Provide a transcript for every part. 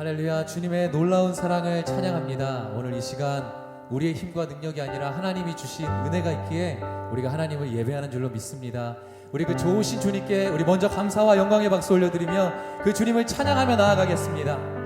할렐루야. 주님의 놀라운 사랑을 찬양합니다. 오늘 이 시간 우리의 힘과 능력이 아니라 하나님이 주신 은혜가 있기에 우리가 하나님을 예배하는 줄로 믿습니다. 우리 그 좋으신 주님께 우리 먼저 감사와 영광의 박수 올려드리며 그 주님을 찬양하며 나아가겠습니다.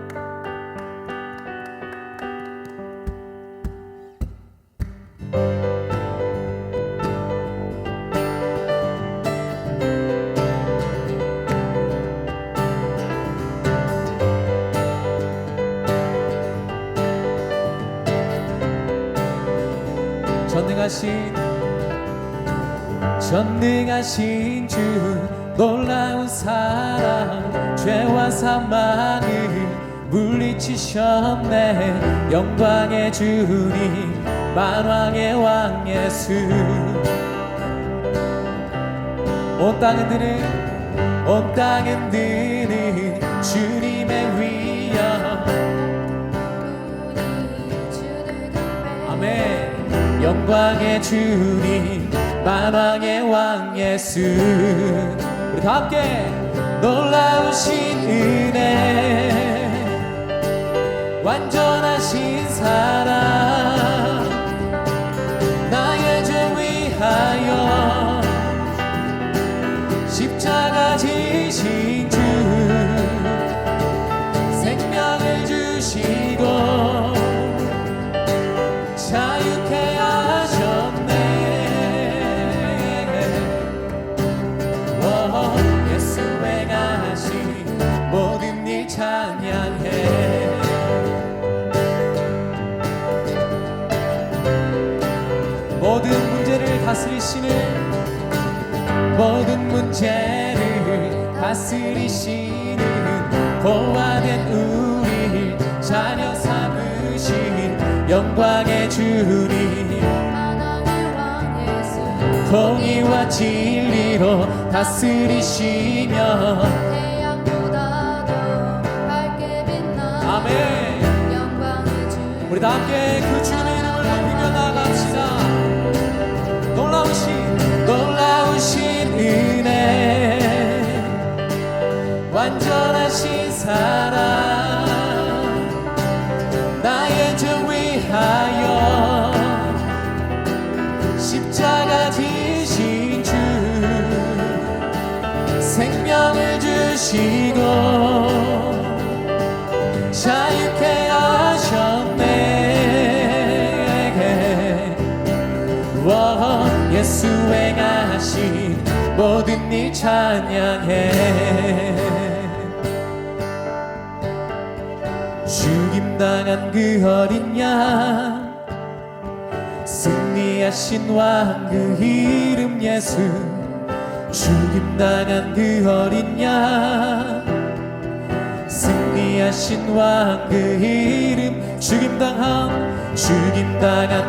전능하신 주 놀라운 사랑 죄와 사망을 물리치셨네. 영광의 주님 만왕의 왕 예수. 온 땅 흔드는 주님의 위엄. 아멘. 영광의 주님 만왕의 왕 예수. 우리 다 함께 놀라우신 은혜 완전하신 사랑 나의 죄 위하여 십자가 지신 주 생명을 주시고 자유케 하셨네. 예수 행하신 모든 일 찬양해. 모든 문제를 다스리시는 고아된 우리를 자녀 삼으신 영광의 주님 공의와 진리로 다스리시며 태양보다 더 밝게 빛나. 아멘. 영광의 주님. 우리 다 함께 그 주님의 이름을 높이며 나갑시다. 놀라우신 은혜 완전하신 사랑 나의 죄 위하여 십자가 지신 주 생명을 주시고 자유케 하셨네. 예수 행하신 모든 일 찬양해. 죽임당한 그 어린 양 승리하신 왕 그 이름 예수. 죽임당한 그 어린 양 승리하신 왕 그 이름. 죽임당한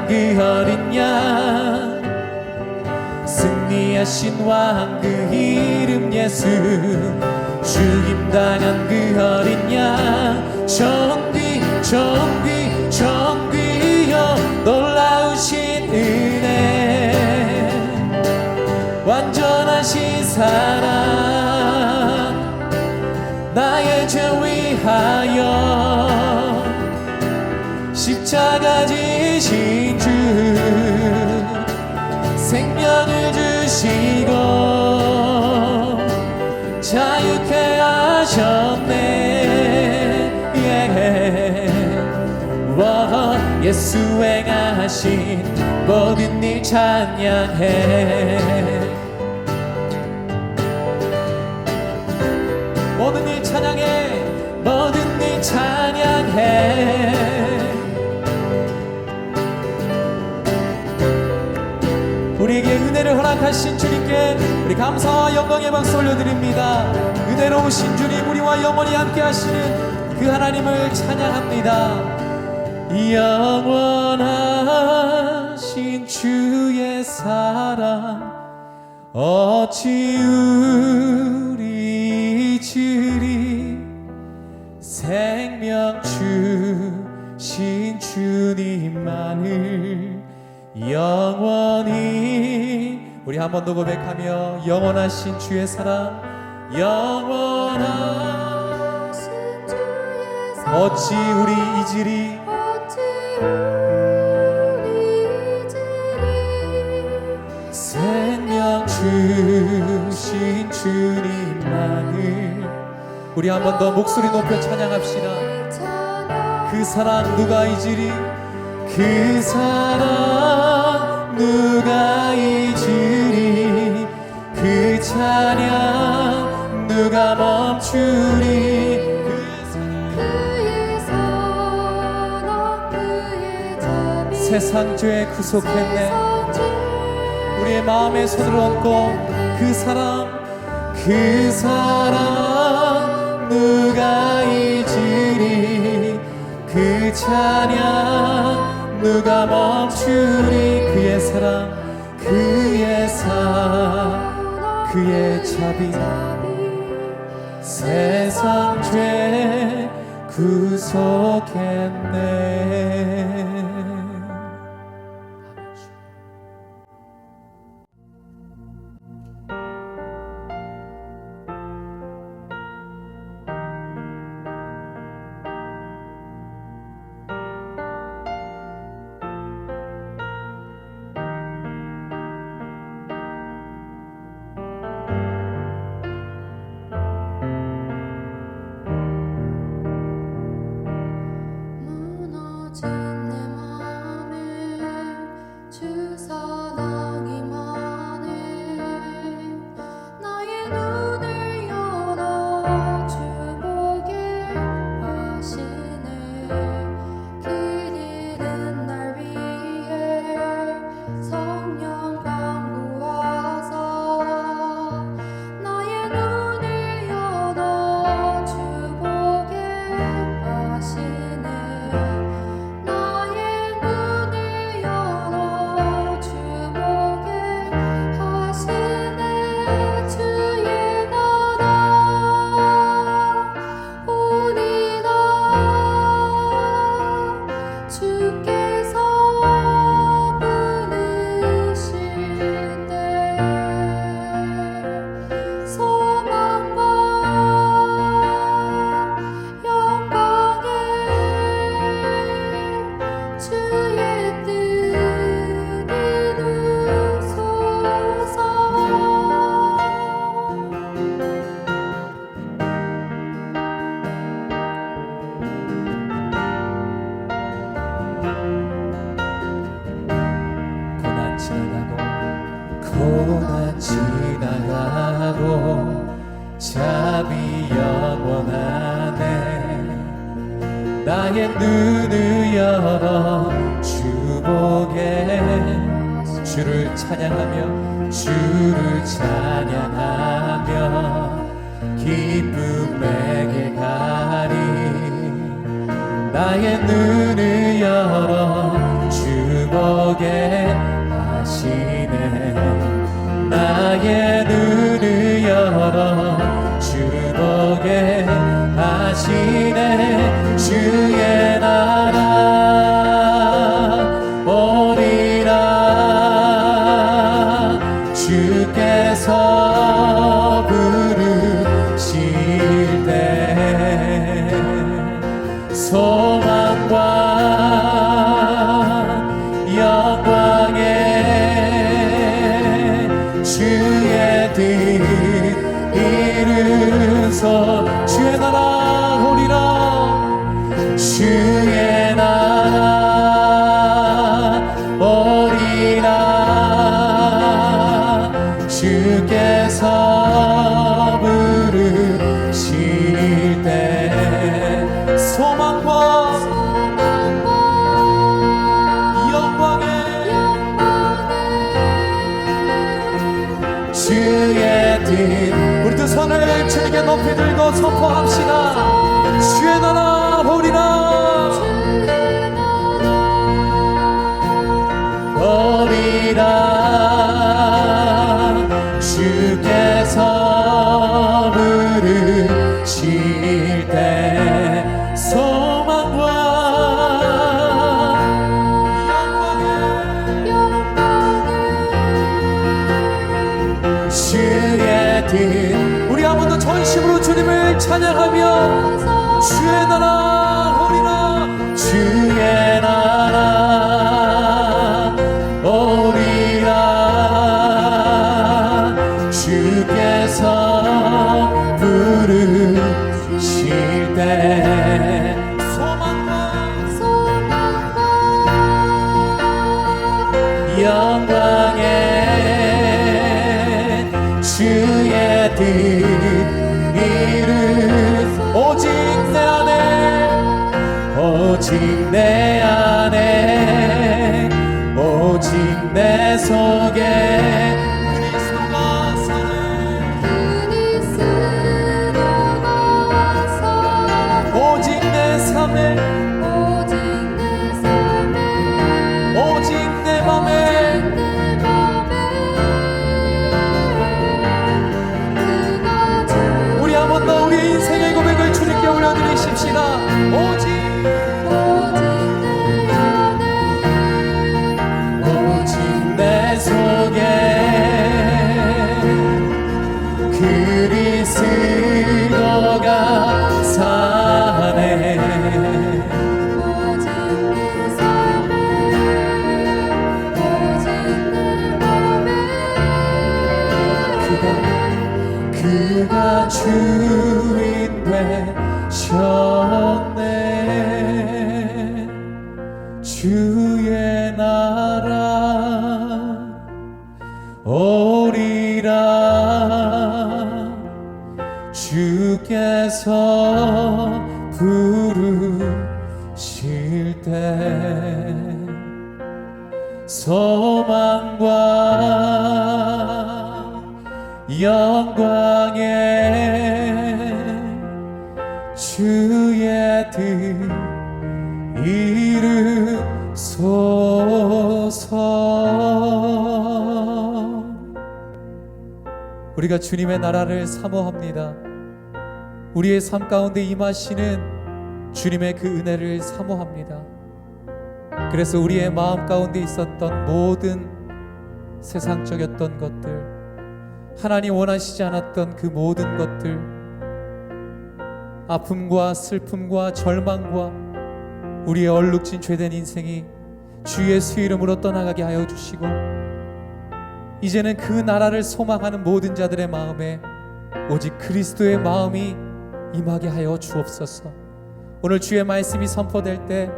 그 어린 양 승리하신 왕 그 이름 예수. 죽임당한 그 어린 양 정귀여 놀라우신 은혜 완전하신 사랑 나의 죄 위하여 십자가 지신 주 생명을 주시고 자유케 하셨네. 예수 행하신 모든 일 찬양해. 모든 일 찬양해. 모든 일 찬양해. 우리에게 은혜를 허락하신 주님께 우리 감사와 영광의 박수 올려드립니다. 은혜로우신 주님 우리와 영원히 함께 하시는 그 하나님을 찬양합니다. 영원하신 주의 사랑 어찌 우리 잊으리. 생명 주신 주님만을 영원히. 우리 한 번 더 고백하며 영원하신 주의 사랑 영원하신 주의 어찌 우리 이질이 생명 주신 주님만을 우리 한 번 더 목소리 높여 찬양합시다. 그 사랑 누가 잊으리 그 사랑 누가 잊으리 그 찬양 누가 멈추리 세상 죄 구속했네 우리의 마음에 손을 얹고 그 사랑 누가 잊으리 그 찬양 누가 멈추리 그의 사랑 그의 자비 세상 죄 구속했네. 고난 지나가고 자비 영원하네 나의 눈을 열어 주보게 주를 찬양하며 기쁨의 길 가리 나의 눈을 열어 주보게 하시네 나의 눈을 열어 주보게 하시네 주의 나라 오리라 주께서 부르실 때 소망과 영광에 주의 뜻 이루소 주의 나라 오리라 주의 나라 오리라 주께서 부르실 때 소망과 주의 뜻 우리 두 손을 주님께 높이 들고 선포합시다 주의 나라 오리라 주께서 부르실 때 소망과 주의 뜻 우리 한 번 더 전심으로 주님을 찬양하며 때 영광에 주의 뜻 이루 오직 내 안에 오직 내 안에 오직 내 속에 그리스도가 사네 오직 내 삶에 오직 내 맘에 우리 한 번 더 우리 인생의 고백을 주님께 올려드리십시다. 오직 내 속에 그리스도가 사네 그가 주인 되셨네 주의 나라 오리라 주께서 부르실 때 소망과 영광에 주의 뜻 이루소서. 우리가 주님의 나라를 사모합니다. 우리의 삶 가운데 임하시는 주님의 그 은혜를 사모합니다. 그래서 우리의 마음 가운데 있었던 모든 세상적이었던 것들, 하나님 원하시지 않았던 그 모든 것들, 아픔과 슬픔과 절망과 우리의 얼룩진 죄된 인생이 주 예수 이름으로 떠나가게 하여 주시고, 이제는 그 나라를 소망하는 모든 자들의 마음에 오직 그리스도의 마음이 임하게 하여 주옵소서. 오늘 주의 말씀이 선포될 때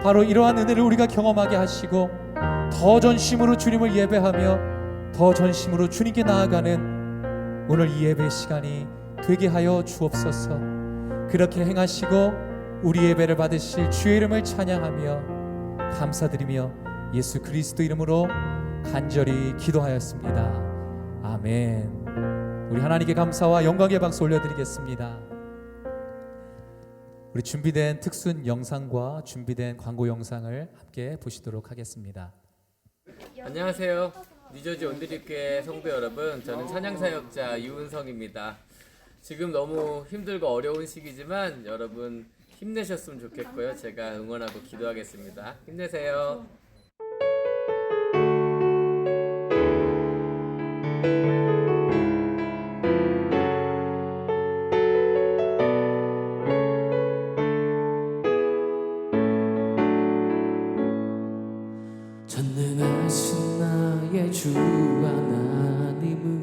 바로 이러한 은혜를 우리가 경험하게 하시고, 더 전심으로 주님을 예배하며 더 전심으로 주님께 나아가는 오늘 이 예배 시간이 되게 하여 주옵소서. 그렇게 행하시고 우리 예배를 받으실 주의 이름을 찬양하며 감사드리며 예수 그리스도 이름으로 간절히 기도하였습니다. 아멘. 우리 하나님께 감사와 영광의 박수 올려드리겠습니다. 우리 준비된 특순 영상과 준비된 광고 영상을 함께 보시도록 하겠습니다. 안녕하세요. 뉴저지 온드립교회 성도 여러분, 저는 찬양사역자 이훈성입니다. 지금 너무 힘들고 어려운 시기지만 여러분 힘내셨으면 좋겠고요. 제가 응원하고 기도하겠습니다. 힘내세요. 전능하신 나의 주 하나님은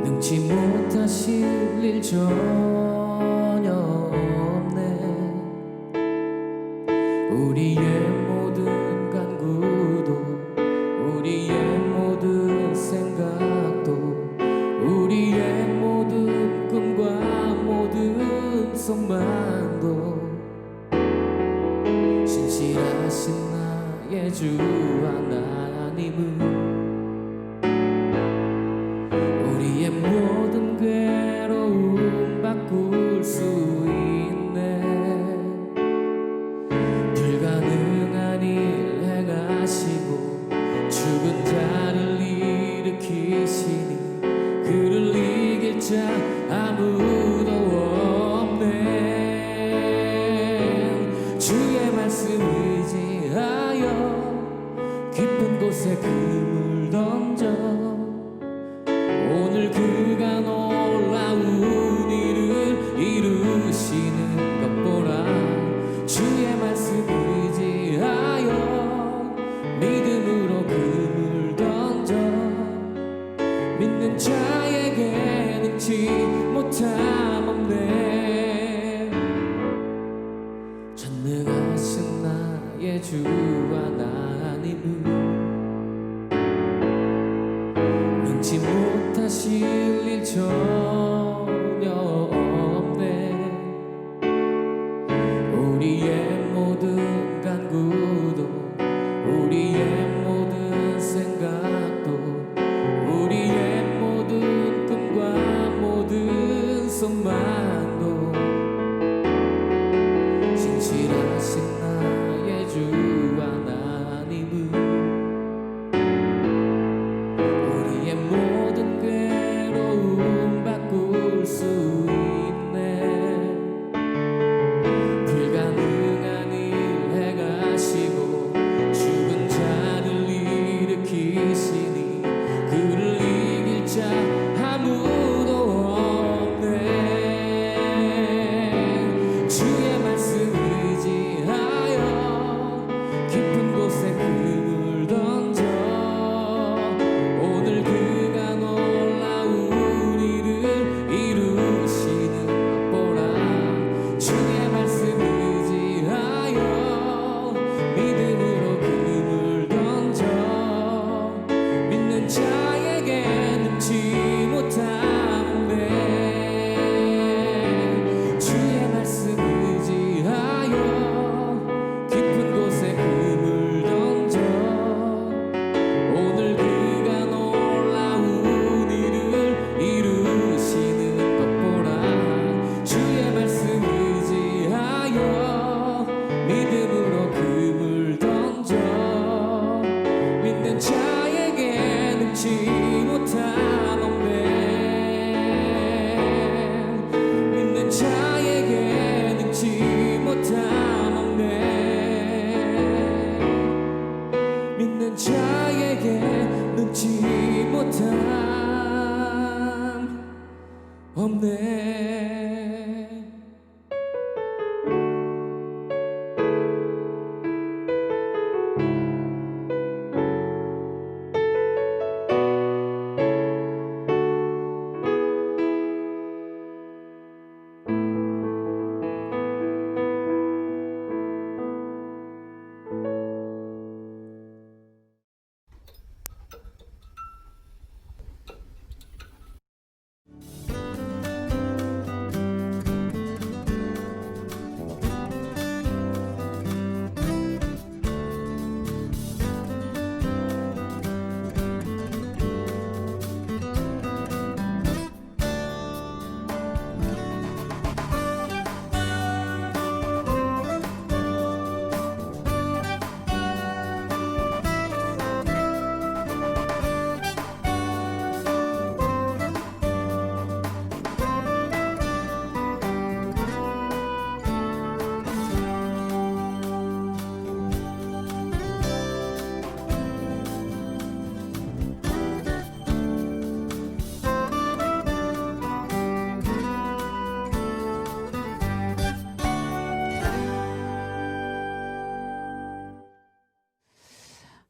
능치 못하실 일 전혀 없네. 우리의 모든 간구도 우리의 모든 생각도 우리의 모든 꿈과 모든 소망도 신실하신 나의 주 하나님은 우리의 모든 괴로움 바꿀 수 있네. 불가능한 일 행하시고 죽은 자를 일으키시니 그를 이길 자 아무도 없네. 주의 말씀 의지하여 깊은 곳에 금을 던져 오늘 그가 놀라운 일을 이루시는 것 보라. 주의 말씀 의지하여 믿음으로 금을 던져 믿는 자에게 능치 못한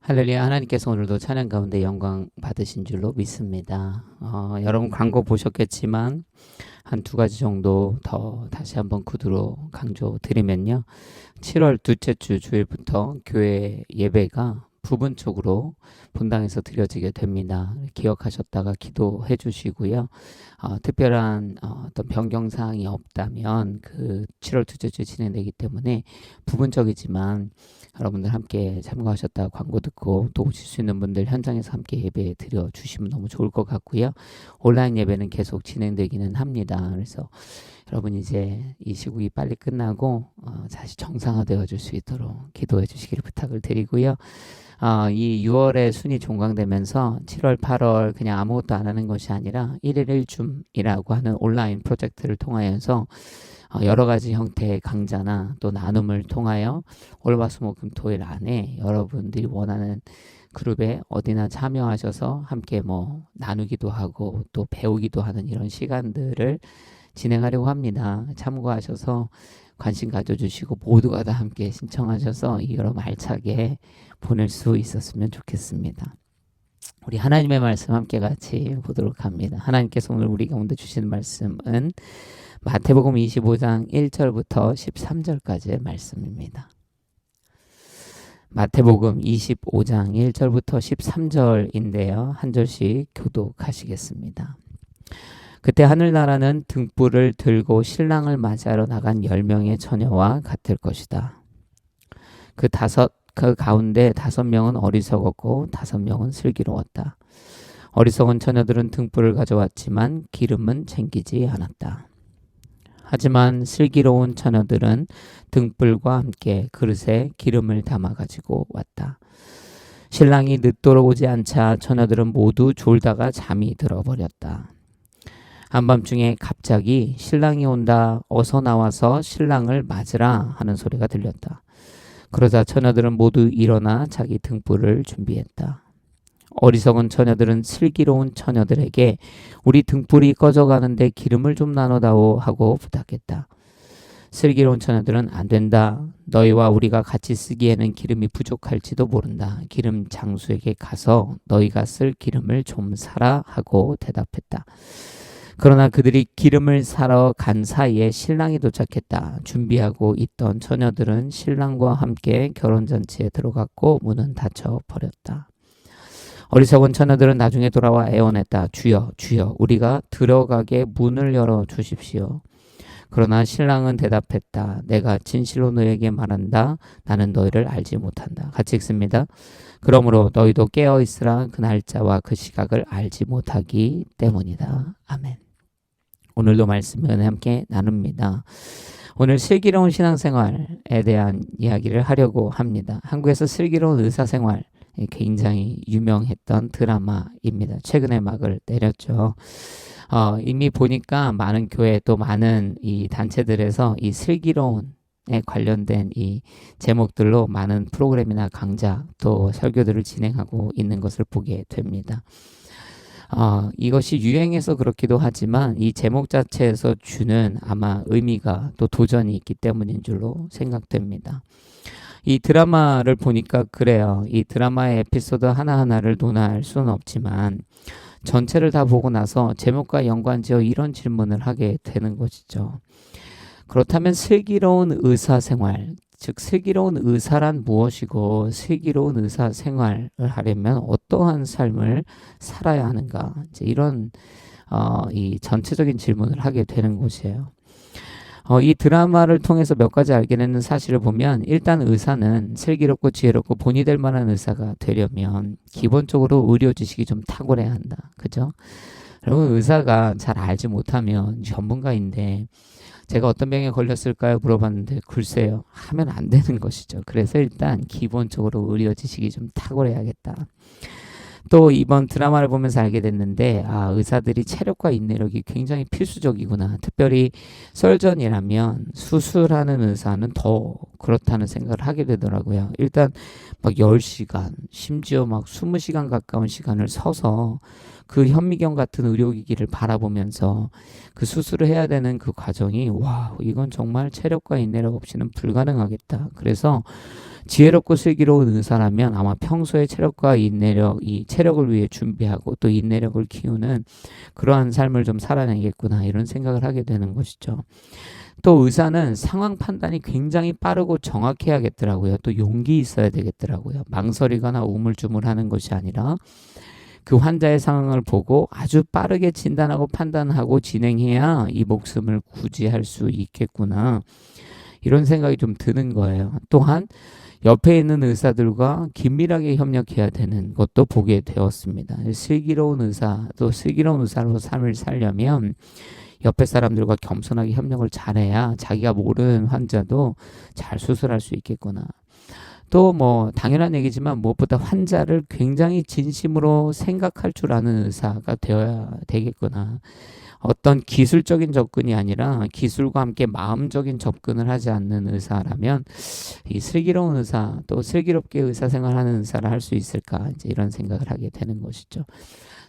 할렐루야. 하나님께서 오늘도 찬양 가운데 영광 받으신 줄로 믿습니다. 여러분 광고 보셨겠지만 한 두 가지 정도 더 다시 한번 구두로 강조 드리면요. 7월 둘째 주 주일부터 교회 예배가 부분적으로 본당에서 드려지게 됩니다. 기억하셨다가 기도해 주시고요. 특별한 어떤 변경사항이 없다면 그 7월 둘째 주 진행되기 때문에 부분적이지만 여러분들 함께 참고하셨다가 광고 듣고 또 오실 수 있는 분들 현장에서 함께 예배 드려 주시면 너무 좋을 것 같고요. 온라인 예배는 계속 진행되기는 합니다. 그래서 여러분 이제 이 시국이 빨리 끝나고 다시 정상화되어 줄 수 있도록 기도해 주시기를 부탁을 드리고요. 이 6월에 순위 종강되면서 7월, 8월 그냥 아무것도 안 하는 것이 아니라 1일 1줌이라고 하는 온라인 프로젝트를 통하여서 여러 가지 형태의 강좌나 또 나눔을 통하여 월화수목금토일 안에 여러분들이 원하는 그룹에 어디나 참여하셔서 함께 나누기도 하고 또 배우기도 하는 이런 시간들을 진행하려고 합니다. 참고하셔서 관심 가져주시고 모두가 다 함께 신청하셔서 이 여러분 알차게 보낼 수 있었으면 좋겠습니다. 우리 하나님의 말씀 함께 같이 보도록 합니다. 하나님께서 오늘 우리 가운데 주시는 말씀은 마태복음 25장 1절부터 13절까지의 말씀입니다. 마태복음 25장 1절부터 13절인데요. 한 절씩 교독하시겠습니다. 그때 하늘나라는 등불을 들고 신랑을 맞이하러 나간 10명의 처녀와 같을 것이다. 그 가운데 5명은 어리석었고 5명은 슬기로웠다. 어리석은 처녀들은 등불을 가져왔지만 기름은 챙기지 않았다. 하지만 슬기로운 처녀들은 등불과 함께 그릇에 기름을 담아 가지고 왔다. 신랑이 늦도록 오지 않자 처녀들은 모두 졸다가 잠이 들어버렸다. 한밤중에 갑자기 신랑이 온다, 어서 나와서 신랑을 맞으라 하는 소리가 들렸다. 그러자 처녀들은 모두 일어나 자기 등불을 준비했다. 어리석은 처녀들은 슬기로운 처녀들에게 우리 등불이 꺼져가는데 기름을 좀 나눠다오 하고 부탁했다. 슬기로운 처녀들은 안 된다. 너희와 우리가 같이 쓰기에는 기름이 부족할지도 모른다. 기름 장수에게 가서 너희가 쓸 기름을 좀 사라 하고 대답했다. 그러나 그들이 기름을 사러 간 사이에 신랑이 도착했다. 준비하고 있던 처녀들은 신랑과 함께 결혼잔치에 들어갔고 문은 닫혀 버렸다. 어리석은 처녀들은 나중에 돌아와 애원했다. 주여, 주여, 우리가 들어가게 문을 열어 주십시오. 그러나 신랑은 대답했다. 내가 진실로 너에게 말한다. 나는 너희를 알지 못한다. 같이 읽습니다. 그러므로 너희도 깨어 있으라. 그 날짜와 그 시각을 알지 못하기 때문이다. 아멘. 오늘도 말씀을 함께 나눕니다. 오늘 슬기로운 신앙생활에 대한 이야기를 하려고 합니다. 한국에서 슬기로운 의사생활 굉장히 유명했던 드라마입니다. 최근에 막을 내렸죠. 이미 보니까 많은 교회 또 많은 이 단체들에서 이 슬기로운에 관련된 이 제목들로 많은 프로그램이나 강좌 또 설교들을 진행하고 있는 것을 보게 됩니다. 이것이 유행해서 그렇기도 하지만 이 제목 자체에서 주는 아마 의미가 또 도전이 있기 때문인 줄로 생각됩니다. 이 드라마를 보니까 그래요. 이 드라마의 에피소드 하나하나를 논할 수는 없지만 전체를 다 보고 나서 제목과 연관지어 이런 질문을 하게 되는 것이죠. 그렇다면 슬기로운 의사생활, 즉 슬기로운 의사란 무엇이고 슬기로운 의사생활을 하려면 어떠한 삶을 살아야 하는가, 이제 이런 이 전체적인 질문을 하게 되는 곳이에요. 이 드라마를 통해서 몇 가지 알게 되는 사실을 보면 일단 의사는 슬기롭고 지혜롭고 본이 될 만한 의사가 되려면 기본적으로 의료 지식이 좀 탁월해야 한다. 그죠? 여러분 의사가 잘 알지 못하면 전문가인데 제가 어떤 병에 걸렸을까요? 물어봤는데 글쎄요. 하면 안 되는 것이죠. 그래서 일단 기본적으로 의료 지식이 좀 탁월해야겠다. 또 이번 드라마를 보면서 알게 됐는데 의사들이 체력과 인내력이 굉장히 필수적이구나. 특별히 설전이라면 수술하는 의사는 더 그렇다는 생각을 하게 되더라고요. 일단 막 10시간 심지어 막 20시간 가까운 시간을 서서 그 현미경 같은 의료기기를 바라보면서 그 수술을 해야 되는 그 과정이 와, 이건 정말 체력과 인내력 없이는 불가능하겠다. 그래서 지혜롭고 슬기로운 의사라면 아마 평소에 체력과 인내력, 이 체력을 위해 준비하고 또 인내력을 키우는 그러한 삶을 좀 살아내겠구나, 이런 생각을 하게 되는 것이죠. 또 의사는 상황 판단이 굉장히 빠르고 정확해야겠더라고요. 또 용기 있어야 되겠더라고요. 망설이거나 우물쭈물하는 것이 아니라 그 환자의 상황을 보고 아주 빠르게 진단하고 판단하고 진행해야 이 목숨을 구제할 수 있겠구나, 이런 생각이 좀 드는 거예요. 또한 옆에 있는 의사들과 긴밀하게 협력해야 되는 것도 보게 되었습니다. 슬기로운 의사, 또 슬기로운 의사로 삶을 살려면 옆에 사람들과 겸손하게 협력을 잘해야 자기가 모르는 환자도 잘 수술할 수 있겠구나. 또 뭐 당연한 얘기지만 무엇보다 환자를 굉장히 진심으로 생각할 줄 아는 의사가 되어야 되겠구나. 어떤 기술적인 접근이 아니라 기술과 함께 마음적인 접근을 하지 않는 의사라면 이 슬기로운 의사, 또 슬기롭게 의사생활하는 의사를 할 수 있을까, 이제 이런 생각을 하게 되는 것이죠.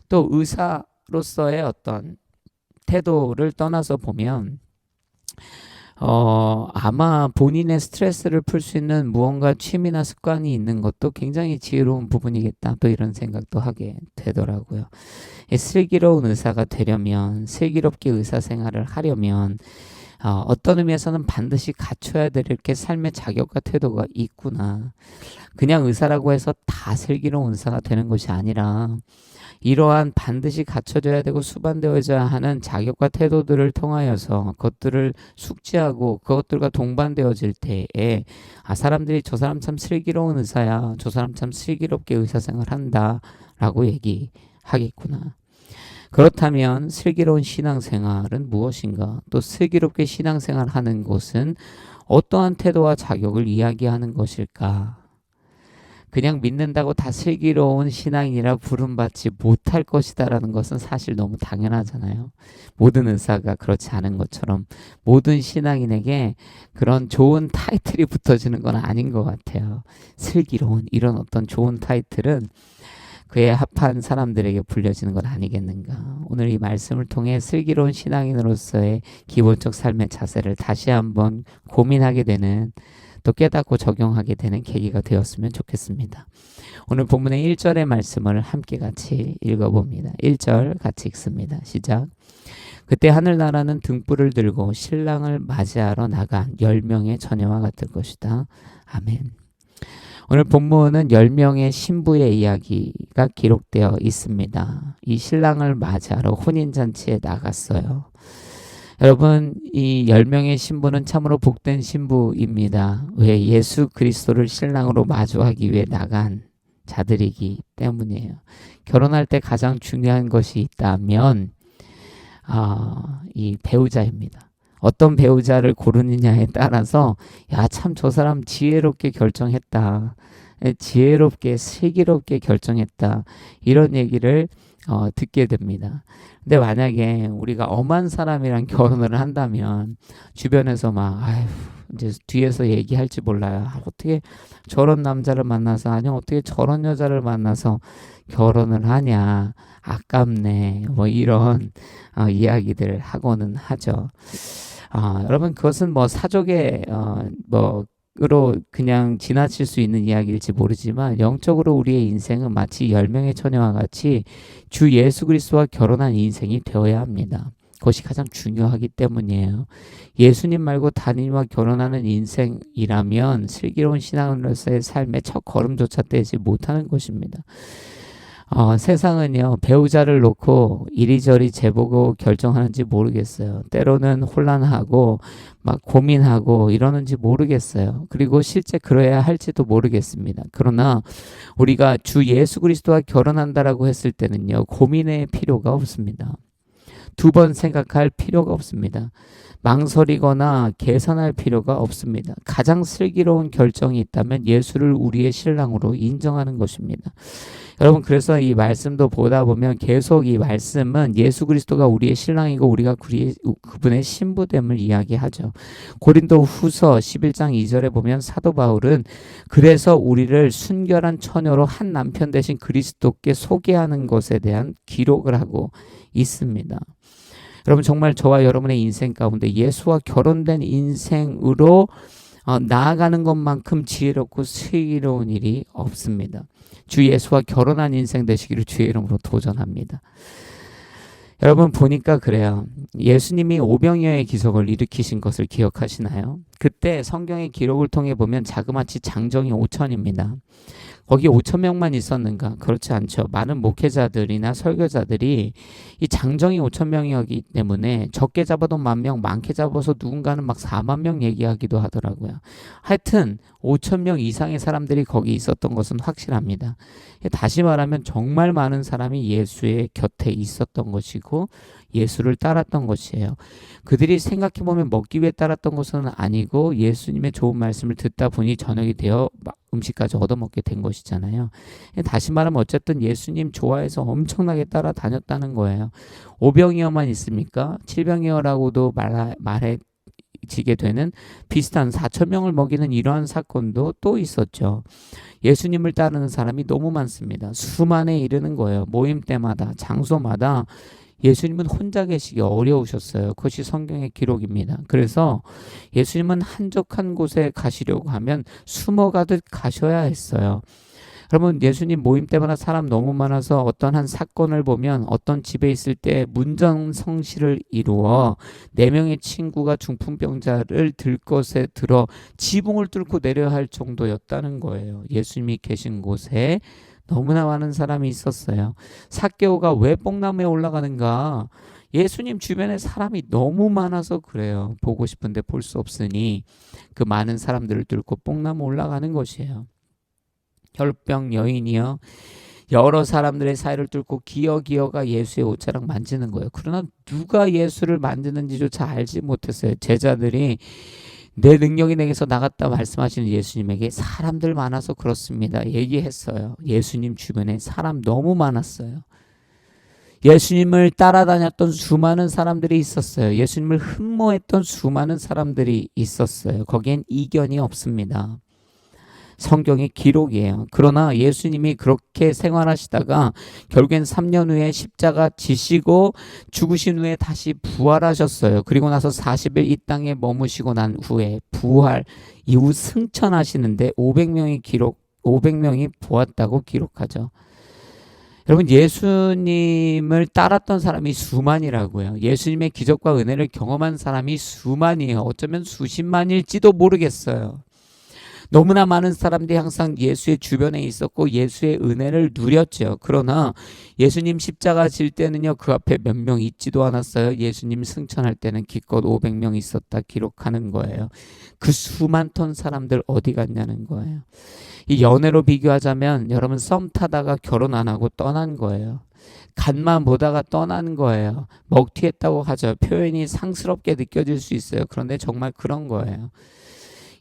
또 의사로서의 어떤 태도를 떠나서 보면 아마 본인의 스트레스를 풀 수 있는 무언가 취미나 습관이 있는 것도 굉장히 지혜로운 부분이겠다, 또 이런 생각도 하게 되더라고요. 슬기로운 의사가 되려면, 슬기롭게 의사생활을 하려면 어떤 의미에서는 반드시 갖춰야 될 이렇게 삶의 자격과 태도가 있구나. 그냥 의사라고 해서 다 슬기로운 의사가 되는 것이 아니라 이러한 반드시 갖춰져야 되고 수반되어져야 하는 자격과 태도들을 통하여서 그것들을 숙지하고 그것들과 동반되어질 때에 사람들이 저 사람 참 슬기로운 의사야, 저 사람 참 슬기롭게 의사생활한다 라고 얘기하겠구나. 그렇다면 슬기로운 신앙생활은 무엇인가? 또 슬기롭게 신앙생활하는 것은 어떠한 태도와 자격을 이야기하는 것일까? 그냥 믿는다고 다 슬기로운 신앙이라 부름받지 못할 것이다라는 것은 사실 너무 당연하잖아요. 모든 의사가 그렇지 않은 것처럼 모든 신앙인에게 그런 좋은 타이틀이 붙어지는 건 아닌 것 같아요. 슬기로운 이런 어떤 좋은 타이틀은 그에 합한 사람들에게 불려지는 건 아니겠는가. 오늘 이 말씀을 통해 슬기로운 신앙인으로서의 기본적 삶의 자세를 다시 한번 고민하게 되는, 또 깨닫고 적용하게 되는 계기가 되었으면 좋겠습니다. 오늘 본문의 1절의 말씀을 함께 같이 읽어봅니다. 1절 같이 읽습니다. 시작. 그때 하늘나라는 등불을 들고 신랑을 맞이하러 나간 10명의 처녀와 같을 것이다. 아멘. 오늘 본문은 10명의 신부의 이야기가 기록되어 있습니다. 이 신랑을 맞이하러 혼인잔치에 나갔어요. 여러분, 이 10명의 신부는 참으로 복된 신부입니다. 왜? 예수 그리스도를 신랑으로 마주하기 위해 나간 자들이기 때문이에요. 결혼할 때 가장 중요한 것이 있다면 이 배우자입니다. 어떤 배우자를 고르느냐에 따라서 참 저 사람 지혜롭게 결정했다, 지혜롭게 슬기롭게 결정했다, 이런 얘기를 듣게 됩니다. 근데 만약에 우리가 엄한 사람이랑 결혼을 한다면 주변에서 막 이제 뒤에서 얘기할지 몰라요. 어떻게 저런 남자를 만나서, 아니 어떻게 저런 여자를 만나서 결혼을 하냐, 아깝네, 뭐 이런 이야기들 하고는 하죠. 여러분, 그것은 뭐 사족의 으로 그냥 지나칠 수 있는 이야기일지 모르지만 영적으로 우리의 인생은 마치 10명의 처녀와 같이 주 예수 그리스도와 결혼한 인생이 되어야 합니다. 그것이 가장 중요하기 때문이에요. 예수님 말고 단임과 결혼하는 인생이라면 슬기로운 신앙으로서의 삶의 첫 걸음조차 떼지 못하는 것입니다. 세상은요, 배우자를 놓고 이리저리 재보고 결정하는지 모르겠어요. 때로는 혼란하고 막 고민하고 이러는지 모르겠어요. 그리고 실제 그래야 할지도 모르겠습니다. 그러나 우리가 주 예수 그리스도와 결혼한다라고 했을 때는요, 고민의 필요가 없습니다. 두 번 생각할 필요가 없습니다. 망설이거나 계산할 필요가 없습니다. 가장 슬기로운 결정이 있다면 예수를 우리의 신랑으로 인정하는 것입니다. 여러분, 그래서 이 말씀도 보다 보면 계속 이 말씀은 예수 그리스도가 우리의 신랑이고 우리가 그분의 신부됨을 이야기하죠. 고린도 후서 11장 2절에 보면 사도 바울은 그래서 우리를 순결한 처녀로 한 남편 대신 그리스도께 소개하는 것에 대한 기록을 하고 있습니다. 여러분, 정말 저와 여러분의 인생 가운데 예수와 결혼된 인생으로 나아가는 것만큼 지혜롭고 슬기로운 일이 없습니다. 주 예수와 결혼한 인생 되시기를 주의 이름으로 도전합니다. 여러분, 보니까 그래요. 예수님이 오병이어의 기적을 일으키신 것을 기억하시나요? 그때 성경의 기록을 통해 보면 자그마치 장정이 5천입니다. 거기 5천 명만 있었는가? 그렇지 않죠. 많은 목회자들이나 설교자들이 이 장정이 5천 명이었기 때문에 적게 잡아도 10,000명, 많게 잡아서 누군가는 막 40,000명 얘기하기도 하더라고요. 하여튼 5천 명 이상의 사람들이 거기 있었던 것은 확실합니다. 다시 말하면 정말 많은 사람이 예수의 곁에 있었던 것이고 예수를 따랐던 것이에요. 그들이 생각해보면 먹기 위해 따랐던 것은 아니고 예수님의 좋은 말씀을 듣다 보니 저녁이 되어 음식까지 얻어먹게 된 것이잖아요. 다시 말하면 어쨌든 예수님 좋아해서 엄청나게 따라다녔다는 거예요. 오병이어만 있습니까? 칠병이어라고도 말해지게 되는 비슷한 4,000명을 먹이는 이러한 사건도 또 있었죠. 예수님을 따르는 사람이 너무 많습니다. 수만에 이르는 거예요. 모임 때마다, 장소마다 예수님은 혼자 계시기 어려우셨어요. 그것이 성경의 기록입니다. 그래서 예수님은 한적한 곳에 가시려고 하면 숨어가듯 가셔야 했어요. 여러분, 예수님 모임 때마다 사람 너무 많아서 어떤 한 사건을 보면 어떤 집에 있을 때 문전성시를 이루어 4명의 친구가 중풍병자를 들 것에 들어 지붕을 뚫고 내려야 할 정도였다는 거예요. 예수님이 계신 곳에 너무나 많은 사람이 있었어요. 삭개오가 왜 뽕나무에 올라가는가? 예수님 주변에 사람이 너무 많아서 그래요. 보고 싶은데 볼 수 없으니 그 많은 사람들을 뚫고 뽕나무 올라가는 것이에요. 혈병 여인이요, 여러 사람들의 사이를 뚫고 기어가 예수의 옷자락 만지는 거예요. 그러나 누가 예수를 만지는지조차 알지 못했어요. 제자들이 내 능력이 내게서 나갔다 말씀하시는 예수님에게 사람들 많아서 그렇습니다 얘기했어요. 예수님 주변에 사람 너무 많았어요. 예수님을 따라다녔던 수많은 사람들이 있었어요. 예수님을 흠모했던 수많은 사람들이 있었어요. 거기엔 이견이 없습니다. 성경의 기록이에요. 그러나 예수님이 그렇게 생활하시다가 결국엔 3년 후에 십자가 지시고 죽으신 후에 다시 부활하셨어요. 그리고 나서 40일 이 땅에 머무시고 난 후에 부활 이후 승천하시는데 500명이 보았다고 기록하죠. 여러분, 예수님을 따랐던 사람이 수만이라고요. 예수님의 기적과 은혜를 경험한 사람이 수만이에요. 어쩌면 수십만일지도 모르겠어요. 너무나 많은 사람들이 항상 예수의 주변에 있었고 예수의 은혜를 누렸죠. 그러나 예수님 십자가 질 때는요, 그 앞에 몇 명 있지도 않았어요. 예수님 승천할 때는 기껏 500명 있었다 기록하는 거예요. 그 수많던 사람들 어디 갔냐는 거예요. 이 연애로 비교하자면 여러분, 썸 타다가 결혼 안 하고 떠난 거예요. 간만 보다가 떠난 거예요. 먹튀했다고 하죠. 표현이 상스럽게 느껴질 수 있어요. 그런데 정말 그런 거예요.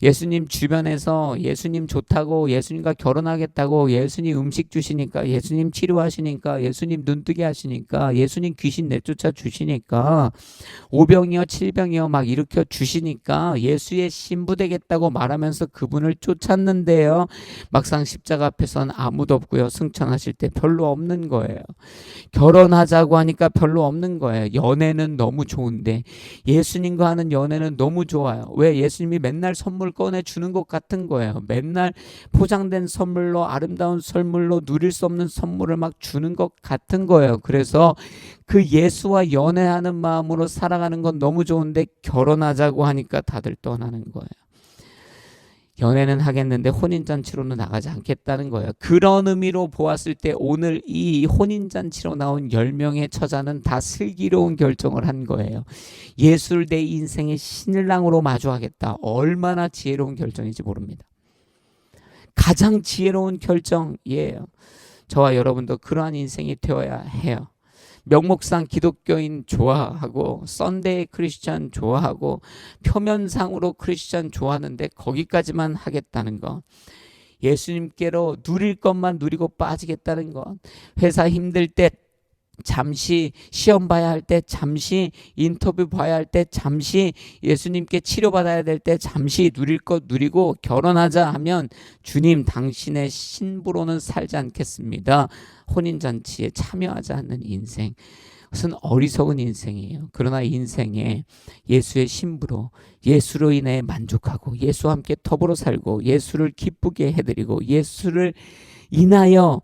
예수님 주변에서 예수님 좋다고, 예수님과 결혼하겠다고, 예수님 음식 주시니까, 예수님 치료하시니까, 예수님 눈뜨게 하시니까, 예수님 귀신 내쫓아 주시니까, 오병이어 칠병이어 막 일으켜 주시니까 예수의 신부 되겠다고 말하면서 그분을 쫓았는데요, 막상 십자가 앞에서는 아무도 없고요. 승천하실 때 별로 없는 거예요. 결혼하자고 하니까 별로 없는 거예요. 연애는 너무 좋은데 예수님과 하는 연애는 너무 좋아요. 왜? 예수님이 맨날 선물 꺼내주는 것 같은 거예요. 맨날 포장된 선물로, 아름다운 선물로, 누릴 수 없는 선물을 막 주는 것 같은 거예요. 그래서 그 예수와 연애하는 마음으로 살아가는 건 너무 좋은데 결혼하자고 하니까 다들 떠나는 거예요. 연애는 하겠는데 혼인잔치로는 나가지 않겠다는 거예요. 그런 의미로 보았을 때 오늘 이 혼인잔치로 나온 10명의 처자는 다 슬기로운 결정을 한 거예요. 예수를 내 인생의 신랑으로 마주하겠다. 얼마나 지혜로운 결정인지 모릅니다. 가장 지혜로운 결정이에요. 저와 여러분도 그러한 인생이 되어야 해요. 명목상 기독교인 좋아하고 썬데이 크리스천 좋아하고 표면상으로 크리스천 좋아하는데 거기까지만 하겠다는 것. 예수님께로 누릴 것만 누리고 빠지겠다는 것. 회사 힘들 때 잠시, 시험 봐야 할 때 잠시, 인터뷰 봐야 할 때 잠시, 예수님께 치료받아야 될 때 잠시 누릴 것 누리고 결혼하자 하면 주님 당신의 신부로는 살지 않겠습니다. 혼인잔치에 참여하지 않는 인생. 그것은 어리석은 인생이에요. 그러나 인생에 예수의 신부로, 예수로 인해 만족하고 예수와 함께 더불어 살고 예수를 기쁘게 해드리고 예수를 인하여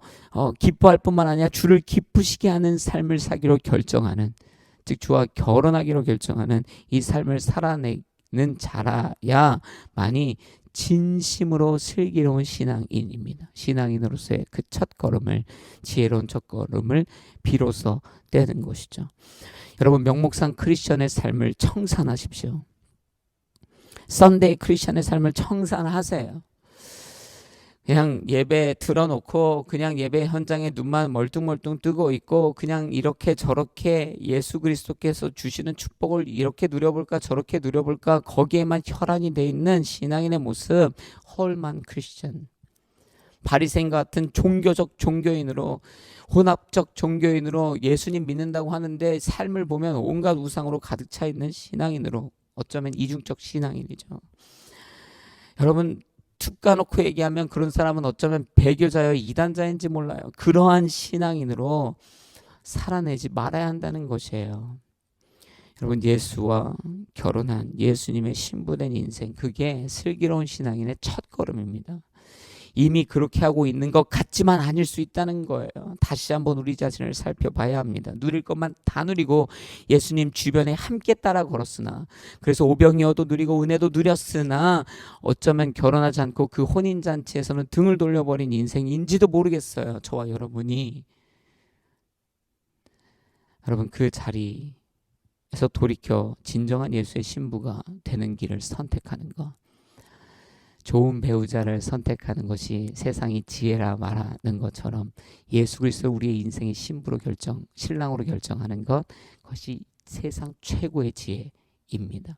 기뻐할 뿐만 아니라 주를 기쁘시게 하는 삶을 사기로 결정하는, 즉 주와 결혼하기로 결정하는 이 삶을 살아내는 자라야만이 진심으로 슬기로운 신앙인입니다. 신앙인으로서의 그 첫걸음을, 지혜로운 첫걸음을 비로소 떼는 것이죠. 여러분, 명목상 크리스천의 삶을 청산하십시오. 썬데이 크리스천의 삶을 청산하세요. 그냥 예배 들어놓고 그냥 예배 현장에 눈만 멀뚱멀뚱 뜨고 있고 그냥 이렇게 저렇게 예수 그리스도께서 주시는 축복을 이렇게 누려볼까 저렇게 누려볼까 거기에만 혈안이 돼 있는 신앙인의 모습, 헐만 크리스천, 바리새인과 같은 종교적 종교인으로, 혼합적 종교인으로 예수님 믿는다고 하는데 삶을 보면 온갖 우상으로 가득 차 있는 신앙인으로, 어쩌면 이중적 신앙인이죠. 여러분, 툭 까놓고 얘기하면 그런 사람은 어쩌면 배교자여 이단자인지 몰라요. 그러한 신앙인으로 살아내지 말아야 한다는 것이에요. 여러분, 예수와 결혼한 예수님의 신부된 인생, 그게 슬기로운 신앙인의 첫걸음입니다. 이미 그렇게 하고 있는 것 같지만 아닐 수 있다는 거예요. 다시 한번 우리 자신을 살펴봐야 합니다. 누릴 것만 다 누리고 예수님 주변에 함께 따라 걸었으나, 그래서 오병이어도 누리고 은혜도 누렸으나 어쩌면 결혼하지 않고 그 혼인잔치에서는 등을 돌려버린 인생인지도 모르겠어요. 저와 여러분이. 여러분, 그 자리에서 돌이켜 진정한 예수의 신부가 되는 길을 선택하는 것, 좋은 배우자를 선택하는 것이 세상이 지혜라 말하는 것처럼 예수 그리스도 우리의 인생의 신부로 신랑으로 결정하는 것, 그것이 세상 최고의 지혜입니다.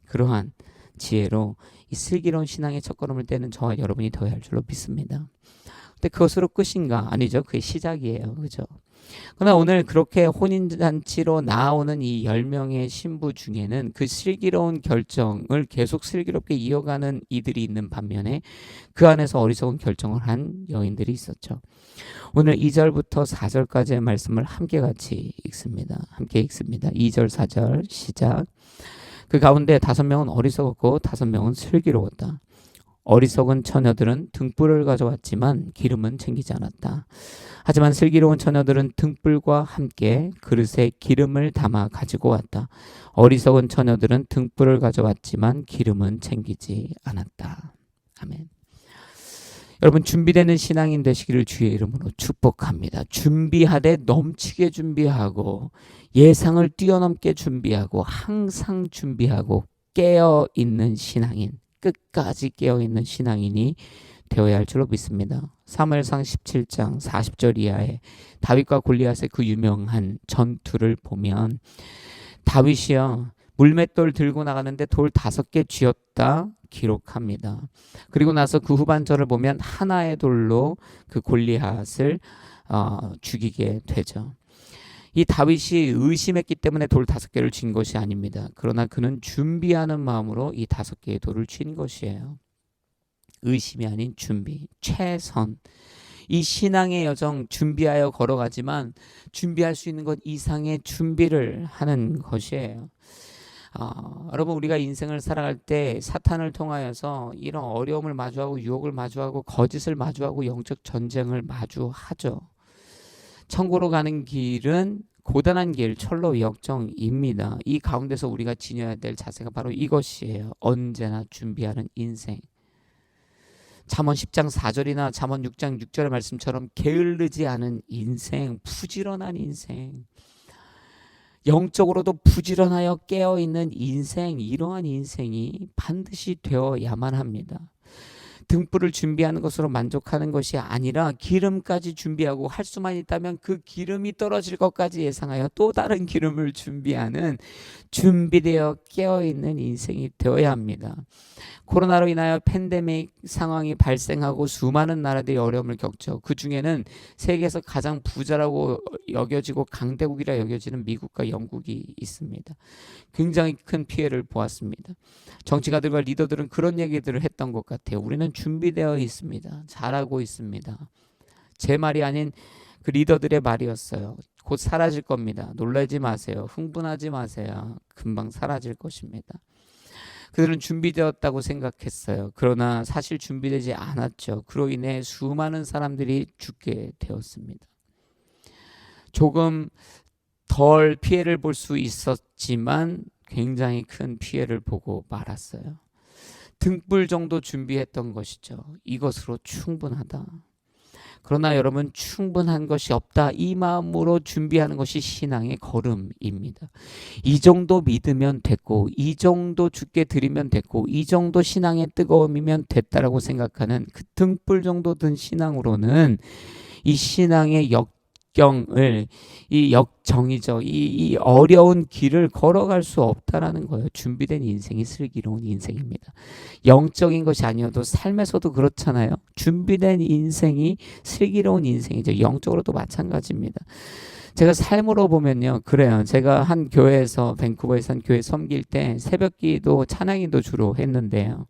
그러한 지혜로 이 슬기로운 신앙의 첫걸음을 떼는 저와 여러분이 되어야 할 줄로 믿습니다. 근데 그것으로 끝인가? 아니죠. 그게 시작이에요. 그죠? 그러나 오늘 그렇게 혼인잔치로 나오는 이 10명의 신부 중에는 그 슬기로운 결정을 계속 슬기롭게 이어가는 이들이 있는 반면에 그 안에서 어리석은 결정을 한 여인들이 있었죠. 오늘 2절부터 4절까지의 말씀을 함께 같이 읽습니다. 2절 4절 시작. 그 가운데 5명은 어리석었고 5명은 슬기로웠다. 어리석은 처녀들은 등불을 가져왔지만 기름은 챙기지 않았다. 하지만 슬기로운 처녀들은 등불과 함께 그릇에 기름을 담아 가지고 왔다. 어리석은 처녀들은 등불을 가져왔지만 기름은 챙기지 않았다. 아멘. 여러분, 준비되는 신앙인 되시기를 주의 이름으로 축복합니다. 준비하되 넘치게 준비하고 예상을 뛰어넘게 준비하고 항상 준비하고 깨어있는 신앙인, 끝까지 깨어있는 신앙인이 되어야 할 줄로 믿습니다. 사무엘상 17장 40절 이하에 다윗과 골리앗의 그 유명한 전투를 보면 다윗이요, 물맷돌 들고 나가는데 돌 5개 쥐었다 기록합니다. 그리고 나서 그 후반절을 보면 하나의 돌로 그 골리앗을 죽이게 되죠. 이 다윗이 의심했기 때문에 돌 5개를 쥔 것이 아닙니다. 그러나 그는 준비하는 마음으로 이 5개의 돌을 쥔 것이에요. 의심이 아닌 준비, 최선. 이 신앙의 여정, 준비하여 걸어가지만 준비할 수 있는 것 이상의 준비를 하는 것이에요. 여러분, 우리가 인생을 살아갈 때 사탄을 통하여서 이런 어려움을 마주하고 유혹을 마주하고 거짓을 마주하고 영적 전쟁을 마주하죠. 천국으로 가는 길은 고단한 길, 철로 역정입니다. 이 가운데서 우리가 지녀야 될 자세가 바로 이것이에요. 언제나 준비하는 인생. 잠언 10장 4절이나 잠언 6장 6절의 말씀처럼 게을르지 않은 인생, 부지런한 인생, 영적으로도 부지런하여 깨어있는 인생, 이러한 인생이 반드시 되어야만 합니다. 등불을 준비하는 것으로 만족하는 것이 아니라 기름까지 준비하고 할 수만 있다면 그 기름이 떨어질 것까지 예상하여 또 다른 기름을 준비하는 준비되어 깨어있는 인생이 되어야 합니다. 코로나로 인하여 팬데믹 상황이 발생하고 수많은 나라들이 어려움을 겪죠. 그 중에는 세계에서 가장 부자라고 여겨지고 강대국이라 여겨지는 미국과 영국이 있습니다. 굉장히 큰 피해를 보았습니다. 정치가들과 리더들은 그런 얘기들을 했던 것 같아요. 우리는 준비되어 있습니다. 잘하고 있습니다. 제 말이 아닌 그 리더들의 말이었어요. 곧 사라질 겁니다. 놀라지 마세요. 흥분하지 마세요. 금방 사라질 것입니다. 그들은 준비되었다고 생각했어요. 그러나 사실 준비되지 않았죠. 그로 인해 수많은 사람들이 죽게 되었습니다. 조금 덜 피해를 볼 수 있었지만 굉장히 큰 피해를 보고 말았어요. 등불 정도 준비했던 것이죠. 이것으로 충분하다. 그러나 여러분, 충분한 것이 없다. 이 마음으로 준비하는 것이 신앙의 걸음입니다. 이 정도 믿으면 됐고, 이 정도 주께 드리면 됐고, 이 정도 신앙의 뜨거움이면 됐다라고 생각하는 그 등불 정도 든 신앙으로는 이 신앙의 역경을, 이 역정이죠. 이 어려운 길을 걸어갈 수 없다라는 거예요. 준비된 인생이 슬기로운 인생입니다. 영적인 것이 아니어도 삶에서도 그렇잖아요. 준비된 인생이 슬기로운 인생이죠. 영적으로도 마찬가지입니다. 제가 삶으로 보면요, 그래요. 제가 한 교회에서, 밴쿠버에서 한 교회 섬길 때 새벽기도 찬양기도 주로 했는데요.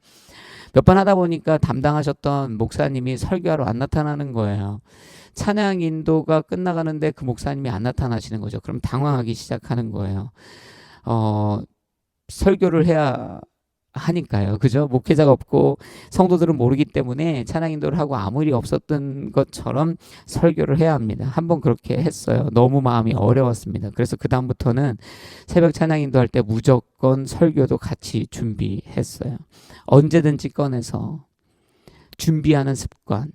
몇 번 하다 보니까 담당하셨던 목사님이 설교하러 안 나타나는 거예요. 찬양 인도가 끝나가는데 그 목사님이 안 나타나시는 거죠. 그럼 당황하기 시작하는 거예요. 설교를 해야 하니까요. 그죠? 목회자가 없고 성도들은 모르기 때문에 찬양 인도를 하고 아무 일이 없었던 것처럼 설교를 해야 합니다. 한번 그렇게 했어요. 너무 마음이 어려웠습니다. 그래서 그 다음부터는 새벽 찬양 인도할 때 무조건 설교도 같이 준비했어요. 언제든지 꺼내서 준비하는 습관,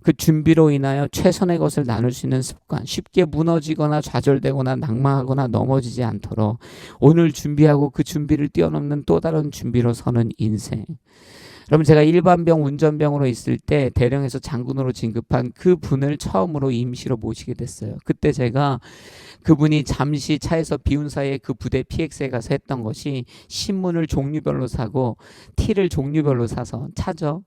그 준비로 인하여 최선의 것을 나눌 수 있는 습관, 쉽게 무너지거나 좌절되거나 낙망하거나 넘어지지 않도록 오늘 준비하고 그 준비를 뛰어넘는 또 다른 준비로 서는 인생. 여러분, 제가 일반병 운전병으로 있을 때 대령에서 장군으로 진급한 그 분을 처음으로 임시로 모시게 됐어요. 그때 제가 그분이 잠시 차에서 비운 사이에 그 부대 PX에 가서 했던 것이 신문을 종류별로 사고 티를 종류별로 사서 차죠.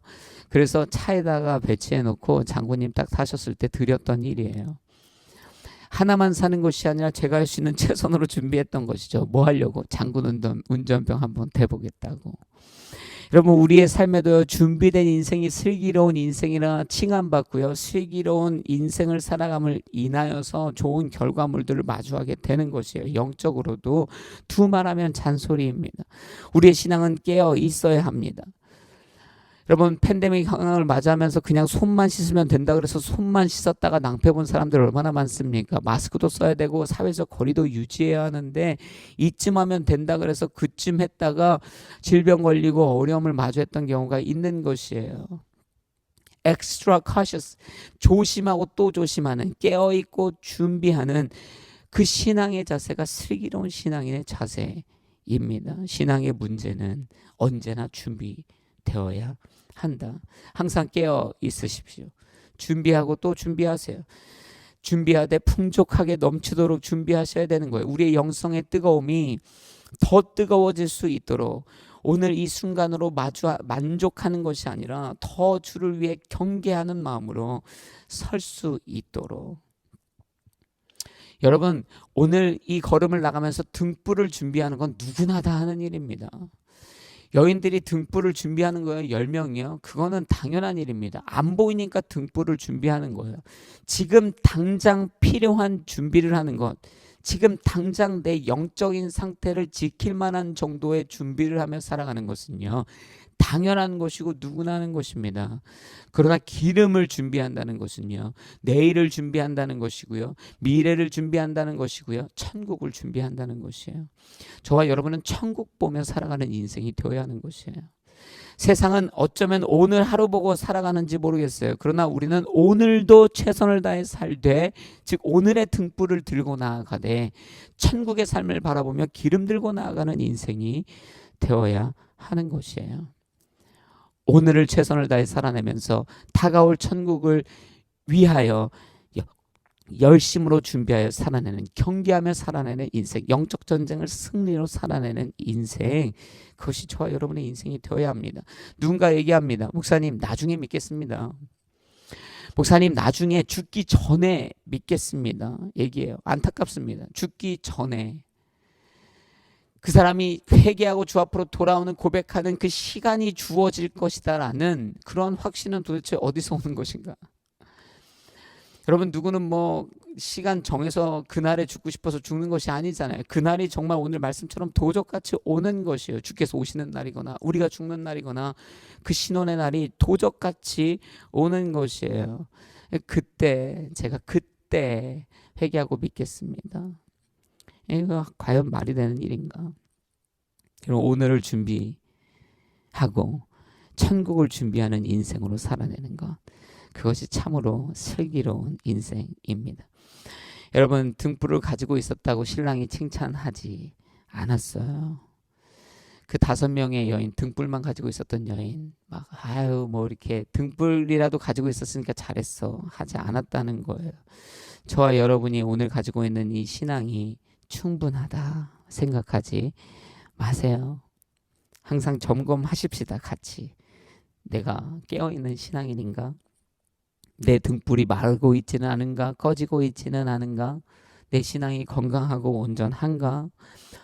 그래서 차에다가 배치해 놓고 장군님 딱 타셨을 때 드렸던 일이에요. 하나만 사는 것이 아니라 제가 할 수 있는 최선으로 준비했던 것이죠. 뭐 하려고? 장군 운전병 한번 대보겠다고. 여러분, 우리의 삶에도 준비된 인생이 슬기로운 인생이라 칭함받고요. 슬기로운 인생을 살아감을 인하여서 좋은 결과물들을 마주하게 되는 것이에요. 영적으로도 두말하면 잔소리입니다. 우리의 신앙은 깨어 있어야 합니다. 여러분, 팬데믹 상황을 맞이하면서 그냥 손만 씻으면 된다 그래서 손만 씻었다가 낭패 본 사람들 얼마나 많습니까? 마스크도 써야 되고 사회적 거리도 유지해야 하는데 이쯤 하면 된다 그래서 그쯤 했다가 질병 걸리고 어려움을 마주했던 경우가 있는 것이에요. extra cautious, 조심하고 또 조심하는, 깨어있고 준비하는 그 신앙의 자세가 슬기로운 신앙인의 자세입니다. 신앙의 문제는 언제나 준비되어야 한다. 항상 깨어 있으십시오. 준비하고 또 준비하세요. 준비하되 풍족하게 넘치도록 준비하셔야 되는 거예요. 우리의 영성의 뜨거움이 더 뜨거워질 수 있도록 오늘 이 순간으로 만족하는 것이 아니라 더 주를 위해 경계하는 마음으로 설 수 있도록. 여러분, 오늘 이 걸음을 나가면서 등불을 준비하는 건 누구나 다 하는 일입니다. 여인들이 등불을 준비하는 거예요. 10명이요. 그거는 당연한 일입니다. 안 보이니까 등불을 준비하는 거예요. 지금 당장 필요한 준비를 하는 것, 지금 당장 내 영적인 상태를 지킬 만한 정도의 준비를 하며 살아가는 것은요, 당연한 것이고 누구나 하는 것입니다. 그러나 기름을 준비한다는 것은요, 내일을 준비한다는 것이고요, 미래를 준비한다는 것이고요, 천국을 준비한다는 것이에요. 저와 여러분은 천국 보며 살아가는 인생이 되어야 하는 것이에요. 세상은 어쩌면 오늘 하루 보고 살아가는지 모르겠어요. 그러나 우리는 오늘도 최선을 다해 살되, 즉 오늘의 등불을 들고 나아가되 천국의 삶을 바라보며 기름 들고 나아가는 인생이 되어야 하는 것이에요. 오늘을 최선을 다해 살아내면서 다가올 천국을 위하여 열심으로 준비하여 살아내는, 경계하며 살아내는 인생, 영적 전쟁을 승리로 살아내는 인생, 그것이 저와 여러분의 인생이 되어야 합니다. 누군가 얘기합니다. 목사님 나중에 믿겠습니다. 목사님 나중에 죽기 전에 믿겠습니다. 얘기해요. 안타깝습니다. 죽기 전에 그 사람이 회개하고 주 앞으로 돌아오는 고백하는 그 시간이 주어질 것이다라는 그런 확신은 도대체 어디서 오는 것인가? 여러분, 누구는 뭐 시간 정해서 그날에 죽고 싶어서 죽는 것이 아니잖아요. 그날이 정말 오늘 말씀처럼 도적같이 오는 것이에요. 주께서 오시는 날이거나 우리가 죽는 날이거나 그 신혼의 날이 도적같이 오는 것이에요. 그때 제가 그때 회개하고 믿겠습니다. 이거 과연 말이 되는 일인가? 오늘을 준비하고 천국을 준비하는 인생으로 살아내는 것, 그것이 참으로 슬기로운 인생입니다. 여러분, 등불을 가지고 있었다고 신랑이 칭찬하지 않았어요. 그 5명의 여인, 등불만 가지고 있었던 여인, 막 아유 뭐 이렇게 등불이라도 가지고 있었으니까 잘했어 하지 않았다는 거예요. 저와 여러분이 오늘 가지고 있는 이 신앙이 충분하다 생각하지 마세요. 항상 점검하십시다. 같이 내가 깨어있는 신앙인인가? 내 등불이 마르고 있지는 않은가? 꺼지고 있지는 않은가? 내 신앙이 건강하고 온전한가?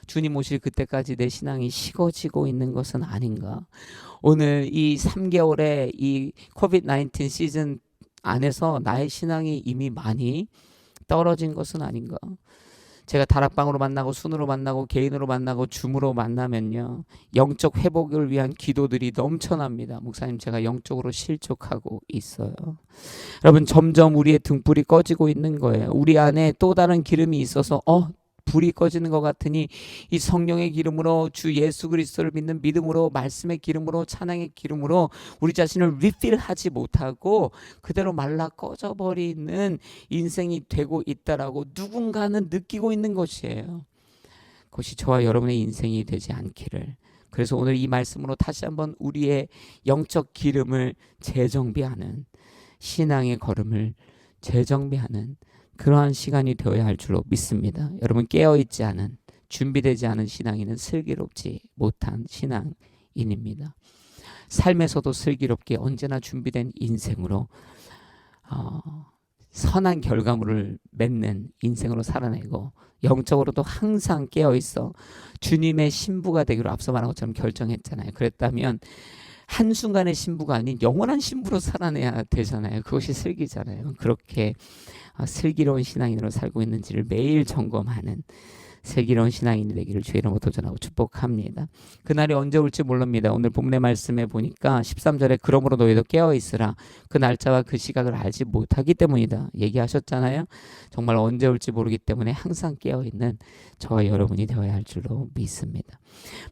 주님 오실 그때까지 내 신앙이 식어지고 있는 것은 아닌가? 오늘 이 3개월의 이 코비드-19 시즌 안에서 나의 신앙이 이미 많이 떨어진 것은 아닌가? 제가 다락방으로 만나고 순으로 만나고 개인으로 만나고 줌으로 만나면요, 영적 회복을 위한 기도들이 넘쳐납니다. 목사님 제가 영적으로 실족하고 있어요. 여러분, 점점 우리의 등불이 꺼지고 있는 거예요. 우리 안에 또 다른 기름이 있어서 불이 꺼지는 것 같으니 이 성령의 기름으로, 주 예수 그리스도를 믿는 믿음으로, 말씀의 기름으로, 찬양의 기름으로 우리 자신을 리필하지 못하고 그대로 말라 꺼져버리는 인생이 되고 있다라고 누군가는 느끼고 있는 것이에요. 그것이 저와 여러분의 인생이 되지 않기를. 그래서 오늘 이 말씀으로 다시 한번 우리의 영적 기름을 재정비하는, 신앙의 걸음을 재정비하는 그러한 시간이 되어야 할 줄로 믿습니다. 여러분, 깨어있지 않은, 준비되지 않은 신앙인은 슬기롭지 못한 신앙인입니다. 삶에서도 슬기롭게 언제나 준비된 인생으로 선한 결과물을 맺는 인생으로 살아내고, 영적으로도 항상 깨어있어 주님의 신부가 되기로 앞서 말한 것처럼 결정했잖아요. 그랬다면 한순간의 신부가 아닌 영원한 신부로 살아내야 되잖아요. 그것이 슬기잖아요. 그렇게 슬기로운 신앙인으로 살고 있는지를 매일 점검하는 슬기로운 신앙인이 되기를 주의 이름으로 도전하고 축복합니다. 그날이 언제 올지 모릅니다. 오늘 본문의 말씀에 보니까 13절에 그러므로 너희도 깨어있으라. 그 날짜와 그 시각을 알지 못하기 때문이다 얘기하셨잖아요. 정말 언제 올지 모르기 때문에 항상 깨어있는 저와 여러분이 되어야 할 줄로 믿습니다.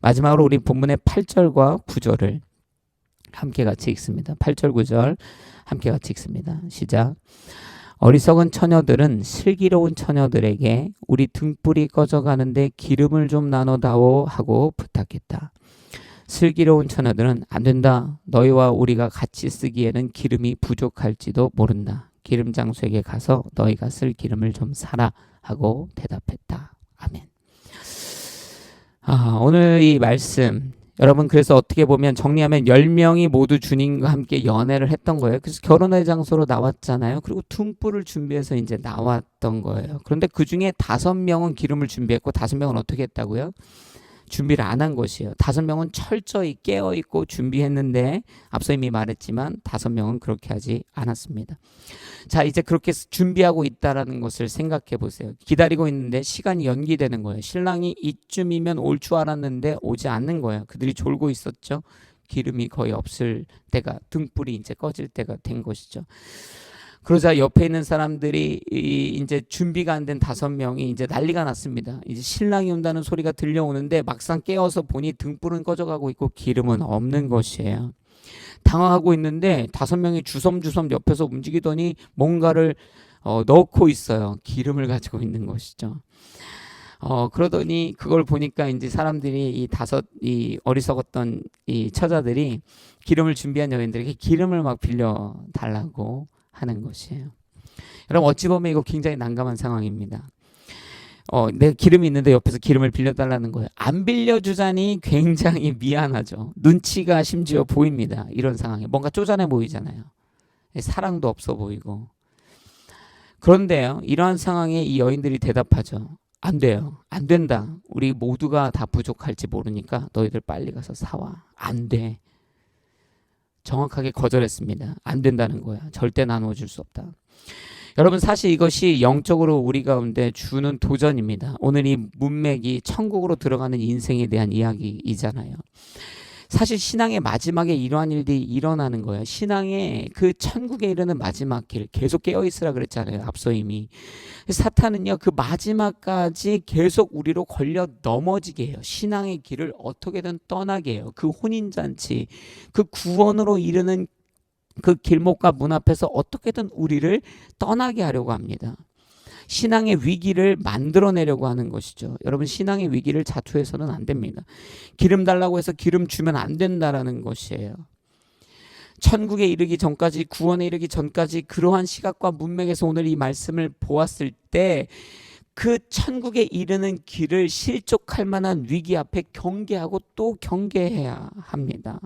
마지막으로 우리 본문의 8절과 9절을 함께 같이 읽습니다. 8절 9절 함께 같이 읽습니다. 시작. 어리석은 처녀들은 슬기로운 처녀들에게 우리 등불이 꺼져가는데 기름을 좀 나눠다오 하고 부탁했다. 슬기로운 처녀들은 안 된다. 너희와 우리가 같이 쓰기에는 기름이 부족할지도 모른다. 기름 장수에게 가서 너희가 쓸 기름을 좀 사라 하고 대답했다. 아멘. 오늘 이 말씀, 여러분, 그래서 어떻게 보면 정리하면 10명이 모두 주님과 함께 연애를 했던 거예요. 그래서 결혼의 장소로 나왔잖아요. 그리고 등불을 준비해서 이제 나왔던 거예요. 그런데 그 중에 5명은 기름을 준비했고 5명은 어떻게 했다고요? 준비를 안 한 것이에요. 5명은 철저히 깨어있고 준비했는데 앞서 이미 말했지만 5명은 그렇게 하지 않았습니다. 자, 이제 그렇게 준비하고 있다라는 것을 생각해 보세요. 기다리고 있는데 시간이 연기되는 거예요. 신랑이 이쯤이면 올 줄 알았는데 오지 않는 거예요. 그들이 졸고 있었죠. 기름이 거의 없을 때가, 등불이 이제 꺼질 때가 된 것이죠. 그러자 옆에 있는 사람들이 이제 준비가 안 된 5명이 이제 난리가 났습니다. 이제 신랑이 온다는 소리가 들려오는데 막상 깨어서 보니 등불은 꺼져가고 있고 기름은 없는 것이에요. 당황하고 있는데 5명이 주섬주섬 옆에서 움직이더니 뭔가를 넣고 있어요. 기름을 가지고 있는 것이죠. 그러더니 그걸 보니까 이제 사람들이 이 어리석었던 이 처자들이 기름을 준비한 여인들에게 기름을 막 빌려 달라고 하는 것이에요. 여러분 어찌 보면 이거 굉장히 난감한 상황입니다. 내 기름이 있는데 옆에서 기름을 빌려달라는 거예요. 안 빌려주자니 굉장히 미안하죠. 눈치가 심지어 보입니다. 이런 상황에 뭔가 쪼잔해 보이잖아요. 사랑도 없어 보이고. 그런데요, 이러한 상황에 이 여인들이 대답하죠. 안 돼요. 안 된다. 우리 모두가 다 부족할지 모르니까 너희들 빨리 가서 사와. 안 돼. 정확하게 거절했습니다. 안 된다는 거야. 절대 나누어줄 수 없다. 여러분 사실 이것이 영적으로 우리 가운데 주는 도전입니다. 오늘 이 문맥이 천국으로 들어가는 인생에 대한 이야기이잖아요. 사실 신앙의 마지막에 이러한 일들이 일어나는 거예요. 신앙의 그 천국에 이르는 마지막 길 계속 깨어있으라 그랬잖아요. 앞서 이미. 사탄은요 그 마지막까지 계속 우리로 걸려 넘어지게 해요. 신앙의 길을 어떻게든 떠나게 해요. 그 혼인잔치, 그 구원으로 이르는 그 길목과 문 앞에서 어떻게든 우리를 떠나게 하려고 합니다. 신앙의 위기를 만들어내려고 하는 것이죠. 여러분 신앙의 위기를 자투해서는 안 됩니다. 기름 달라고 해서 기름 주면 안 된다라는 것이에요. 천국에 이르기 전까지, 구원에 이르기 전까지 그러한 시각과 문맥에서 오늘 이 말씀을 보았을 때 그 천국에 이르는 길을 실족할 만한 위기 앞에 경계하고 또 경계해야 합니다.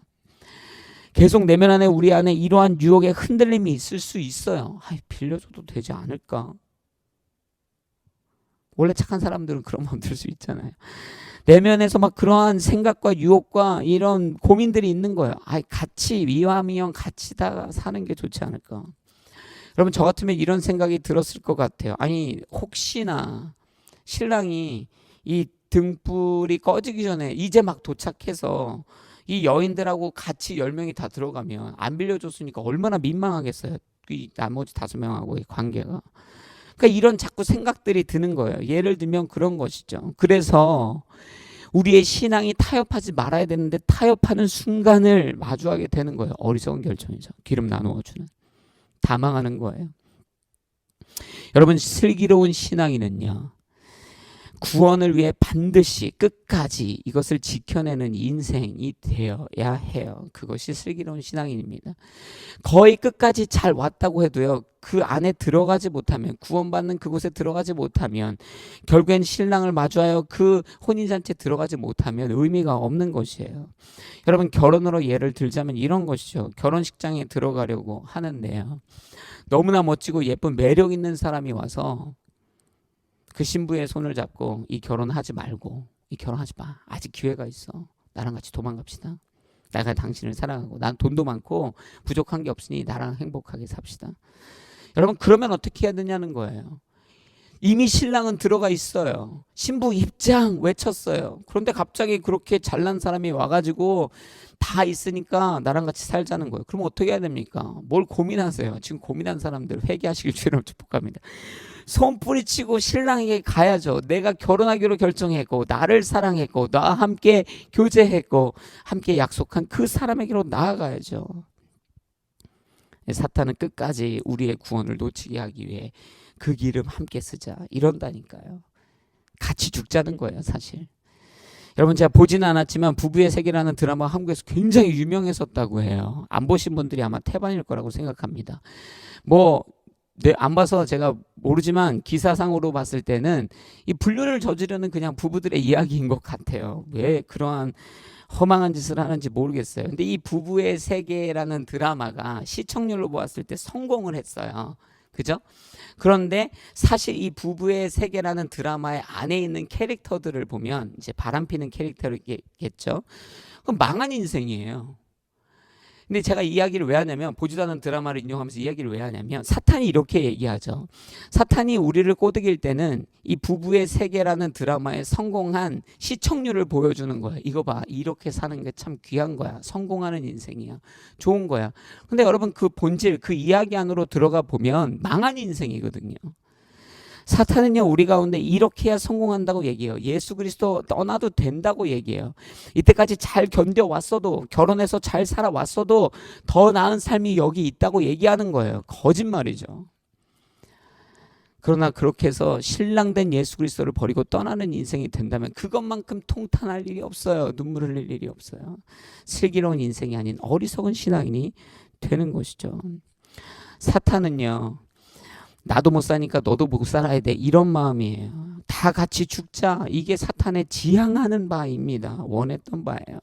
계속 내면 안에 우리 안에 이러한 유혹의 흔들림이 있을 수 있어요. 빌려줘도 되지 않을까? 원래 착한 사람들은 그런 마음 들 수 있잖아요. 내면에서 막 그러한 생각과 유혹과 이런 고민들이 있는 거예요. 같이 위와미형 같이 다 사는 게 좋지 않을까? 여러분 저 같으면 이런 생각이 들었을 것 같아요. 혹시나 신랑이 이 등불이 꺼지기 전에 이제 막 도착해서 이 여인들하고 같이 10명이 다 들어가면 안 빌려줬으니까 얼마나 민망하겠어요. 이 나머지 5명하고의 관계가. 그러니까 이런 자꾸 생각들이 드는 거예요. 예를 들면 그런 것이죠. 그래서 우리의 신앙이 타협하지 말아야 되는데 타협하는 순간을 마주하게 되는 거예요. 어리석은 결정이죠. 기름 나누어주는. 다 망하는 거예요. 여러분 슬기로운 신앙인은요. 구원을 위해 반드시 끝까지 이것을 지켜내는 인생이 되어야 해요. 그것이 슬기로운 신앙인입니다. 거의 끝까지 잘 왔다고 해도요. 그 안에 들어가지 못하면 구원받는 그곳에 들어가지 못하면 결국엔 신랑을 마주하여 그 혼인잔치에 들어가지 못하면 의미가 없는 것이에요. 여러분 결혼으로 예를 들자면 이런 것이죠. 결혼식장에 들어가려고 하는데요. 너무나 멋지고 예쁜 매력 있는 사람이 와서 그 신부의 손을 잡고 이 결혼하지 말고 이 결혼하지 마. 아직 기회가 있어. 나랑 같이 도망갑시다. 내가 당신을 사랑하고 난 돈도 많고 부족한 게 없으니 나랑 행복하게 삽시다. 여러분 그러면 어떻게 해야 되냐는 거예요. 이미 신랑은 들어가 있어요. 신부 입장 외쳤어요. 그런데 갑자기 그렇게 잘난 사람이 와가지고 다 있으니까 나랑 같이 살자는 거예요. 그럼 어떻게 해야 됩니까? 뭘 고민하세요? 지금 고민한 사람들 회개하시길 주의로 축복합니다. 손 뿌리치고 신랑에게 가야죠. 내가 결혼하기로 결정했고 나를 사랑했고 나와 함께 교제했고 함께 약속한 그 사람에게로 나아가야죠. 사탄은 끝까지 우리의 구원을 놓치게 하기 위해 그 기름 함께 쓰자 이런다니까요. 같이 죽자는 거예요 사실. 여러분 제가 보지는 않았지만 부부의 세계라는 드라마 한국에서 굉장히 유명했었다고 해요. 안 보신 분들이 아마 태반일 거라고 생각합니다. 안 봐서 제가 모르지만 기사상으로 봤을 때는 이 불륜을 저지르는 그냥 부부들의 이야기인 것 같아요. 왜 그러한 허망한 짓을 하는지 모르겠어요. 근데 이 부부의 세계라는 드라마가 시청률로 보았을 때 성공을 했어요. 그죠? 그런데 사실 이 부부의 세계라는 드라마의 안에 있는 캐릭터들을 보면 이제 바람피는 캐릭터겠죠. 그럼 망한 인생이에요. 근데 제가 이야기를 왜 하냐면 보지도 않은 드라마를 인용하면서 이야기를 왜 하냐면 사탄이 이렇게 얘기하죠. 사탄이 우리를 꼬드길 때는 이 부부의 세계라는 드라마에 성공한 시청률을 보여주는 거예요. 이거 봐. 이렇게 사는 게 참 귀한 거야. 성공하는 인생이야. 좋은 거야. 근데 여러분 그 본질, 그 이야기 안으로 들어가 보면 망한 인생이거든요. 사탄은요 우리 가운데 이렇게 해야 성공한다고 얘기해요. 예수 그리스도 떠나도 된다고 얘기해요. 이때까지 잘 견뎌왔어도 결혼해서 잘 살아왔어도 더 나은 삶이 여기 있다고 얘기하는 거예요. 거짓말이죠. 그러나 그렇게 해서 신랑된 예수 그리스도를 버리고 떠나는 인생이 된다면 그것만큼 통탄할 일이 없어요. 눈물 흘릴 일이 없어요. 슬기로운 인생이 아닌 어리석은 신앙인이 되는 것이죠. 사탄은요, 나도 못 사니까 너도 못 살아야 돼, 이런 마음이에요. 다 같이 죽자, 이게 사탄의 지향하는 바입니다. 원했던 바예요.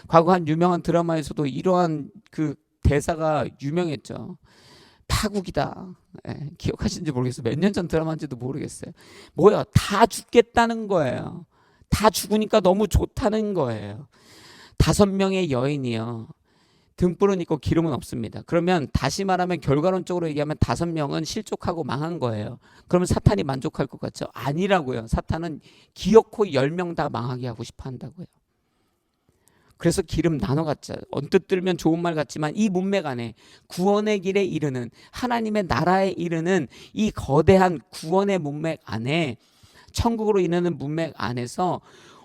과거 한 유명한 드라마에서도 이러한 그 대사가 유명했죠. 파국이다. 기억하시는지 모르겠어요. 몇 년 전 드라마인지도 모르겠어요. 뭐야, 다 죽겠다는 거예요. 다 죽으니까 너무 좋다는 거예요. 5명의 여인이요, 등불은 있고 기름은 없습니다. 그러면 다시 말하면 결과론적으로 얘기하면 5명은 실족하고 망한 거예요. 그러면 사탄이 만족할 것 같죠? 아니라고요. 사탄은 기어코 10명 다 망하게 하고 싶어 한다고요. 그래서 기름 나눠 갖자. 언뜻 들면 좋은 말 같지만 이 문맥 안에 구원의 길에 이르는, 하나님의 나라에 이르는 이 거대한 구원의 문맥 안에, 천국으로 이르는 문맥 안에서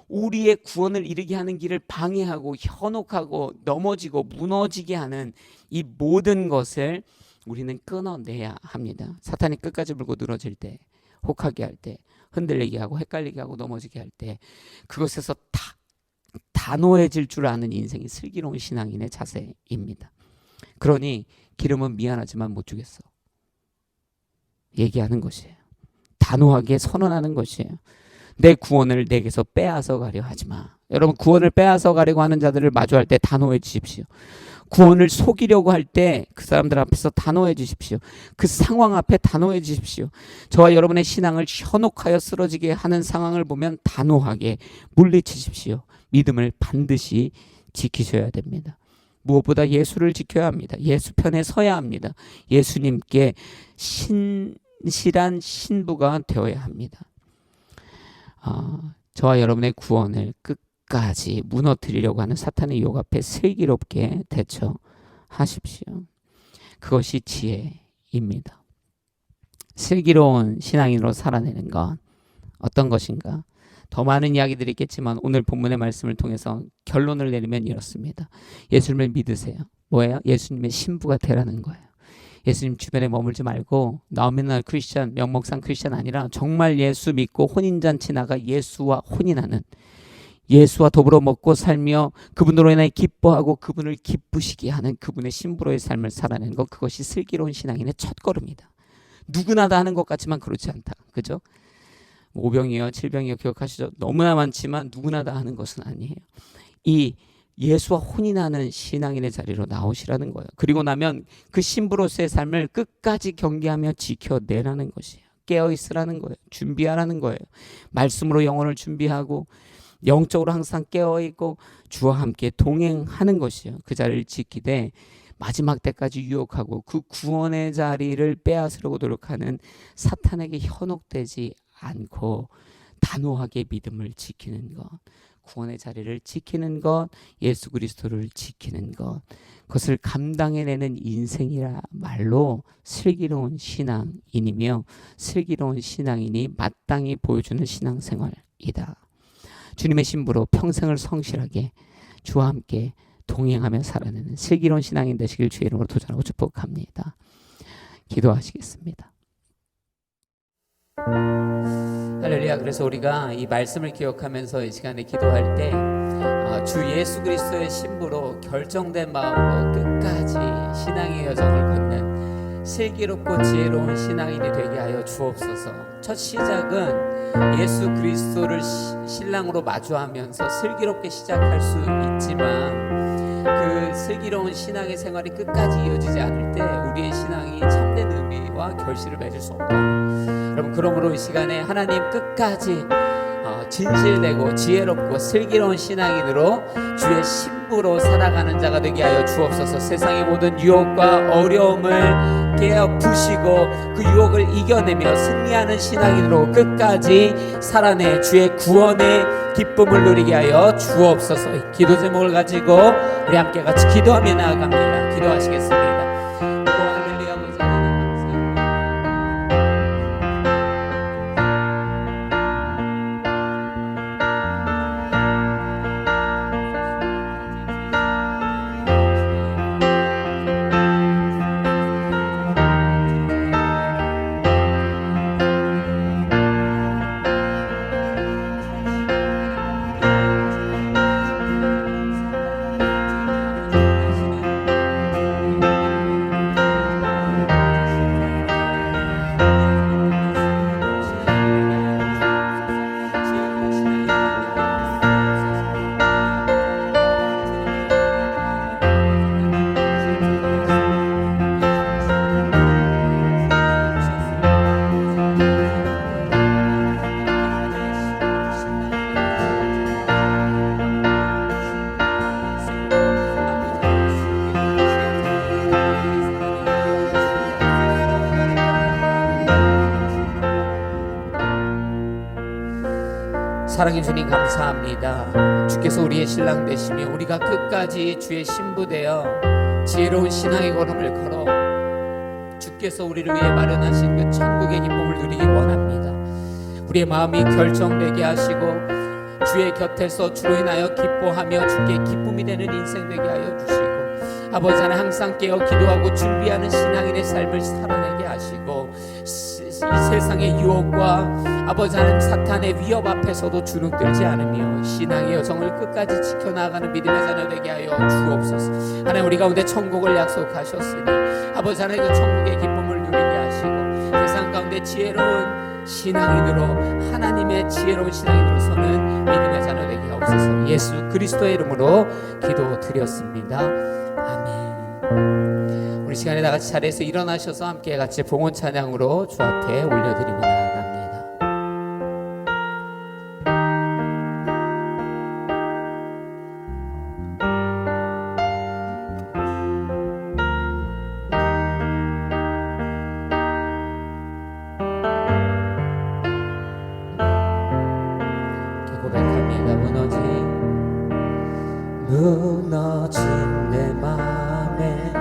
우리의 구원을 이르게 하는 길을 방해하고 현혹하고 넘어지고 무너지게 하는 이 모든 것을 우리는 끊어내야 합니다. 사탄이 끝까지 물고 늘어질 때, 혹하게 할 때, 흔들리게 하고 헷갈리게 하고 넘어지게 할 때, 그것에서 단호해질 줄 아는 인생이 슬기로운 신앙인의 자세입니다. 그러니 기름은 미안하지만 못 주겠어, 얘기하는 것이에요. 단호하게 선언하는 것이에요. 내 구원을 내게서 빼앗아 가려 하지 마. 여러분, 구원을 빼앗아 가려고 하는 자들을 마주할 때 단호해지십시오. 구원을 속이려고 할 때 그 사람들 앞에서 단호해지십시오. 그 상황 앞에 단호해지십시오. 저와 여러분의 신앙을 현혹하여 쓰러지게 하는 상황을 보면 단호하게 물리치십시오. 믿음을 반드시 지키셔야 됩니다. 무엇보다 예수를 지켜야 합니다. 예수 편에 서야 합니다. 예수님께 신실한 신부가 되어야 합니다. 저와 여러분의 구원을 끝까지 무너뜨리려고 하는 사탄의 유혹 앞에 슬기롭게 대처하십시오. 그것이 지혜입니다. 슬기로운 신앙인으로 살아내는 건 어떤 것인가? 더 많은 이야기들이 있겠지만 오늘 본문의 말씀을 통해서 결론을 내리면 이렇습니다. 예수님을 믿으세요. 뭐예요? 예수님의 신부가 되라는 거예요. 예수님 주변에 머물지 말고 나오면 크리스천, 명목상 크리스천 아니라 정말 예수 믿고 혼인잔치 나가 예수와 혼인하는, 예수와 더불어 먹고 살며 그분으로 인하여 기뻐하고 그분을 기쁘시게 하는 그분의 신부로의 삶을 살아내는 것, 그것이 슬기로운 신앙인의 첫걸음이다. 누구나 다 하는 것 같지만 그렇지 않다. 그죠? 5병이요 7병이요 기억하시죠? 너무나 많지만 누구나 다 하는 것은 아니에요. 이 예수와 혼인하는 신앙인의 자리로 나오시라는 거예요. 그리고 나면 그 신부로서의 삶을 끝까지 경계하며 지켜내라는 것이에요. 깨어있으라는 거예요. 준비하라는 거예요. 말씀으로 영혼을 준비하고 영적으로 항상 깨어있고 주와 함께 동행하는 것이에요. 그 자리를 지키되 마지막 때까지 유혹하고 그 구원의 자리를 빼앗으려고 노력하는 사탄에게 현혹되지 않고 단호하게 믿음을 지키는 것, 구원의 자리를 지키는 것, 예수 그리스도를 지키는 것, 그것을 감당해내는 인생이라 말로 슬기로운 신앙인이며 슬기로운 신앙인이 마땅히 보여주는 신앙생활이다. 주님의 신부로 평생을 성실하게 주와 함께 동행하며 살아내는 슬기로운 신앙인 되시길 주의 이름으로 도전하고 축복합니다. 기도하시겠습니다. 할렐루야. 그래서 우리가 이 말씀을 기억하면서 이 시간에 기도할 때 주 예수 그리스도의 신부로 결정된 마음으로 끝까지 신앙의 여정을 걷는 슬기롭고 지혜로운 신앙인이 되게 하여 주옵소서. 첫 시작은 예수 그리스도를 신랑으로 마주하면서 슬기롭게 시작할 수 있지만 그 슬기로운 신앙의 생활이 끝까지 이어지지 않을 때 우리의 신앙이 참된 의미와 결실을 맺을 수 없다. 여러분, 그러므로 이 시간에 하나님 끝까지 진실되고 지혜롭고 슬기로운 신앙인으로 주의 신부로 살아가는 자가 되게 하여 주옵소서. 세상의 모든 유혹과 어려움을 깨어 부시고 그 유혹을 이겨내며 승리하는 신앙인으로 끝까지 살아내 주의 구원의 기쁨을 누리게 하여 주옵소서. 기도 제목을 가지고 우리 함께 같이 기도하며 나아갑니다. 기도하시겠습니다. 사랑해 주님 감사합니다. 주께서 우리의 신랑 되시며 우리가 끝까지 주의 신부 되어 지혜로운 신앙의 걸음을 걸어 주께서 우리를 위해 마련하신 그 천국의 기쁨을 누리기 원합니다. 우리의 마음이 결정되게 하시고 주의 곁에서 주로 인하여 기뻐하며 주께 기쁨이 되는 인생 되게 하여 주시고, 아버지 하나님 항상 깨어 기도하고 준비하는 신앙인의 삶을 살아내게 하시고, 이 세상의 유혹과 아버지 하나님 사탄의 위협 앞에서도 주눅들지 않으며 신앙의 여정을 끝까지 지켜나가는 믿음의 자녀 되게 하여 주옵소서. 하나님 우리 가운데 천국을 약속하셨으니 아버지 하나님 그 천국의 기쁨을 누리게 하시고 세상 가운데 지혜로운 신앙인으로, 하나님의 지혜로운 신앙인으로 서는 믿음의 자녀 되게 하옵소서. 예수 그리스도의 이름으로 기도드렸습니다. 아멘. 우리 시간에 다 같이 자리에서 일어나셔서 함께 같이 봉헌 찬양으로 주 앞에 올려드리며 나아갑니다. 고백합니다. 무너진 내 맘에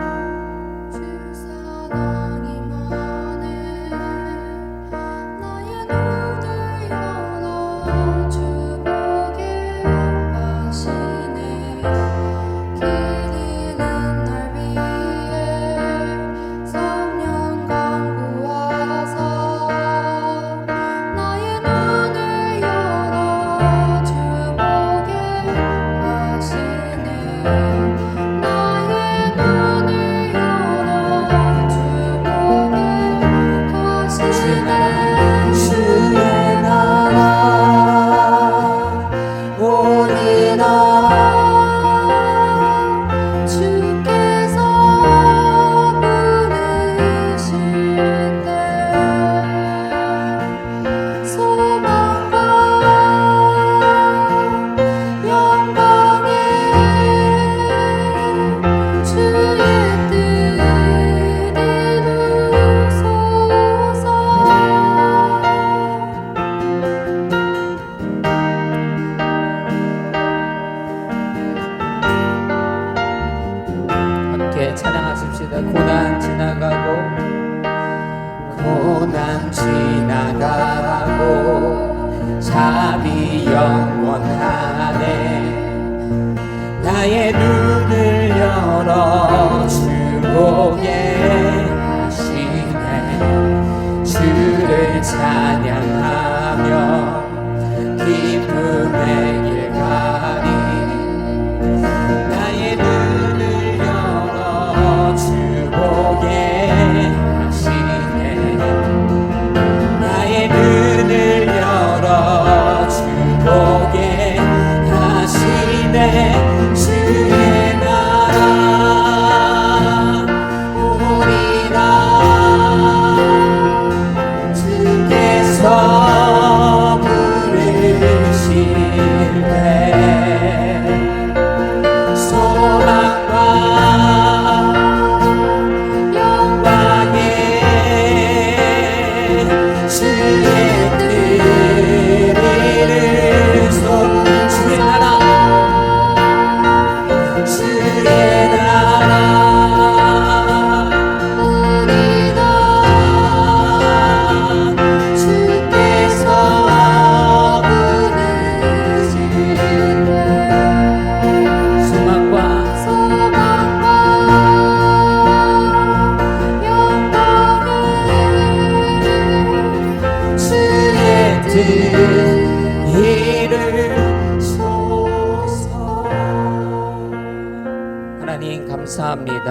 찬양하십시다. 고난 지나가고 잠이 영원하네. 나의 눈을 열어 주 보게 하시네. 주를 찬양하며 기쁨의 길 가리. 나의 눈을 열어 주 보게 하시네. 나의 눈을 열어 주 보게 하시네. 주의 나라 오리라. 주께서 부르실 때 소망과 영광에 주의 뜻을 이루소. 주의 나라 주께서 부르실 때 소망과 영광에 주의 뜻 이루소서. 하나님 감사합니다.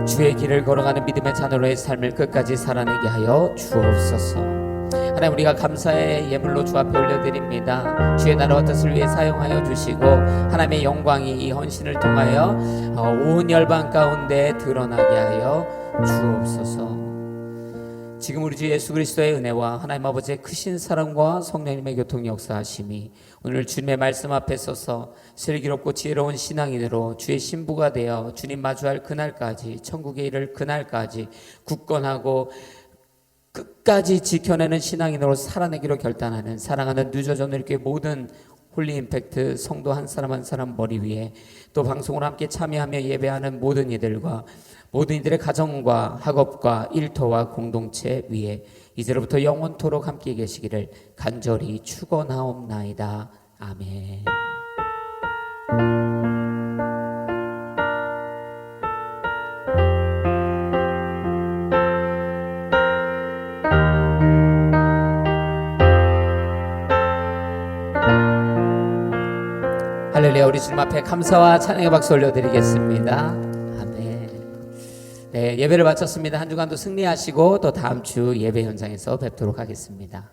주의 길을 걸어가는 믿음의 자녀로의 삶을 끝까지 살아내게 하여 주옵소서. 하나님 우리가 감사의 예물로 주 앞에 올려드립니다. 주의 나라와 뜻을 위해 사용하여 주시고 하나님의 영광이 이 헌신을 통하여 온 열방 가운데 드러나게 하여 주옵소서. 지금 우리 주 예수 그리스도의 은혜와 하나님 아버지의 크신 사랑과 성령님의 교통 역사하심이 오늘 주님의 말씀 앞에 서서 슬기롭고 지혜로운 신앙인으로 주의 신부가 되어 주님 마주할 그날까지, 천국에 이를 그날까지 굳건하고 끝까지 지켜내는 신앙인으로 살아내기로 결단하는 사랑하는 뉴저지 온누리교회 모든 홀리 임팩트 성도 한 사람 한 사람 머리 위에 또 방송을 함께 참여하며 예배하는 모든 이들과 모든 이들의 가정과 학업과 일터와 공동체 위에 이제로부터 영원토록 함께 계시기를 간절히 축원하옵나이다. 아멘. 할렐루야. 우리 주님 앞에 감사와 찬양의 박수 올려드리겠습니다. 아멘. 네, 예배를 마쳤습니다. 한 주간도 승리하시고 또 다음 주 예배 현장에서 뵙도록 하겠습니다.